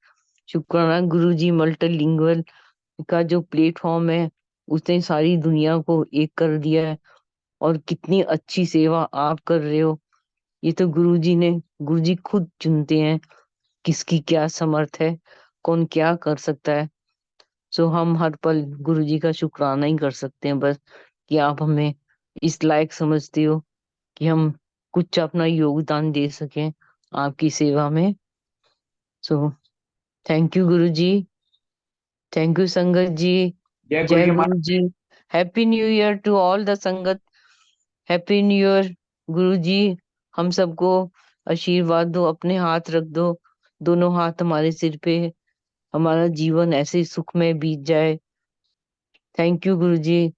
शुक्राना गुरु जी। मल्टीलिंगुअल का जो प्लेटफॉर्म है उसने सारी दुनिया को एक कर दिया है। और कितनी अच्छी सेवा आप कर रहे हो। ये तो गुरु जी खुद चुनते हैं किसकी क्या समर्थ है, कौन क्या कर सकता है। सो हम हर पल गुरु जी का शुक्राना ही कर सकते हैं बस, कि आप हमें इस लायक समझते हो कि हम कुछ अपना योगदान दे सकें आपकी सेवा में। So thank you Guru ji. Thank you संगत जी। जय गुरु जय जी गुरु महाराज। जी। Happy new year to all the संगत। Happy new year Guru ji. हम सबको आशीर्वाद दो, अपने हाथ रख दो, दोनों हाथ हमारे सिर पे। हमारा जीवन ऐसे सुख में बीत जाए। Thank you Guru ji.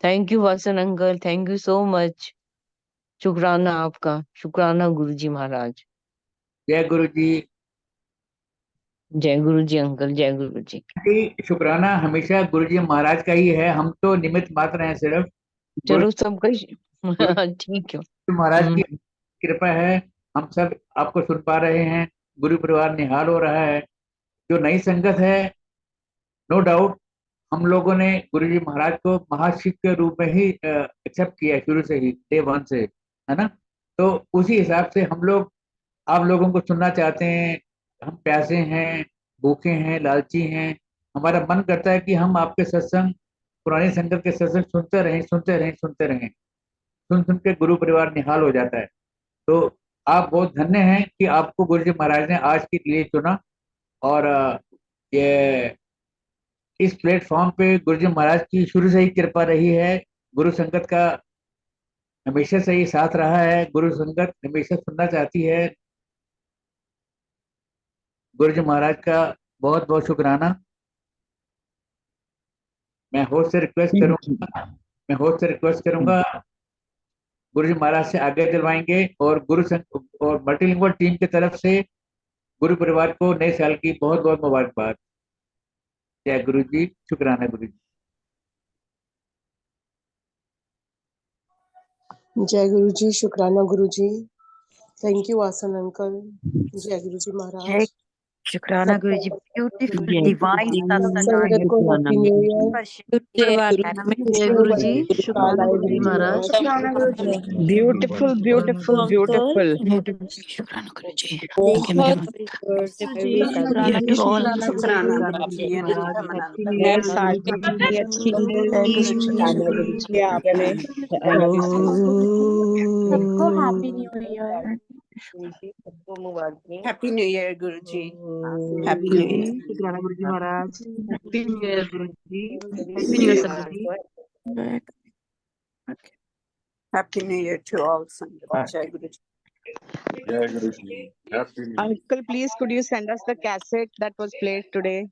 Thank you Vasan uncle, thank you so much. शुक्राना आपका, शुक्राना गुरु जी महाराज। जय गुरु जी। जय गुरु जी अंकल, जय गुरु जी। कि शुक्राना हमेशा गुरु जी महाराज का ही है, हम तो निमित्त मात्र हैं सिर्फ। गुरु चलो सबका गुरु ठीक है। जी महाराज की हम्म। कृपा है, हम सब आपको सुन पा रहे हैं। गुरु परिवार निहाल हो रहा है। जो नई संगत है, नो डाउट हम लोगों ने गुरु जी महाराज को महाशिव के रूप में ही एक्सेप्ट किया है, शुरू से ही, डे वन से, है ना। तो उसी हिसाब से हम लोग आप लोगों को सुनना चाहते हैं। हम प्यासे हैं, भूखे हैं, लालची हैं। हमारा मन करता है कि हम आपके सत्संग, पुरानी संगत के सत्संग सुनते रहें, सुनते रहें, सुनते रहें। सुन सुन के गुरु परिवार निहाल हो जाता है। तो आप बहुत धन्य हैं कि आपको गुरु जी महाराज ने आज के लिए चुना। और ये इस प्लेटफॉर्म पे गुरु जी महाराज की शुरू से ही कृपा रही है। गुरु संगत का हमेशा से ही साथ रहा है। गुरु संगत हमेशा सुनना चाहती है। गुरु जी महाराज का बहुत बहुत शुक्राना। मैं होस्ट से रिक्वेस्ट करूंगा मैं होस्ट से रिक्वेस्ट करूंगा, गुरु जी महाराज से आगे दिलवाएंगे। और और मल्टीलिंगुअल टीम की तरफ से गुरु परिवार को नए साल की बहुत बहुत मुबारकबाद। जय गुरु जी, शुक्राना गुरु जी। जय गुरु जी, शुक्राना गुरु जी। थैंक यू आसन अंकल। जय गुरु जी महाराज। शुक्राना गुरु जी, ब्यूटीफुल जय डिवाइन सत्संग। संगत को शुक्राना हैप्पी न्यू गुरु जी। ईयर। जय गुरु जी, शुक्राना गुरु जी महाराज। Beautiful, beautiful, beautiful. शुक्राना गुरु जी। शुक्राना टू ऑल। नए साल की कितनी अच्छी शुक्राना गुरु जी आपने सबको हैप्पी न्यू ईयर। सबको मुबारकें। Happy new year Guru ji. Happy new year शुक्राना Guru ji Maharaj. Happy new year Guru ji. Happy new year सबको। Happy new year to all संगत। जय गुरु जी। Jai Guru Ji. Happy New Year. Uncle, please could you send us the cassette that was played today?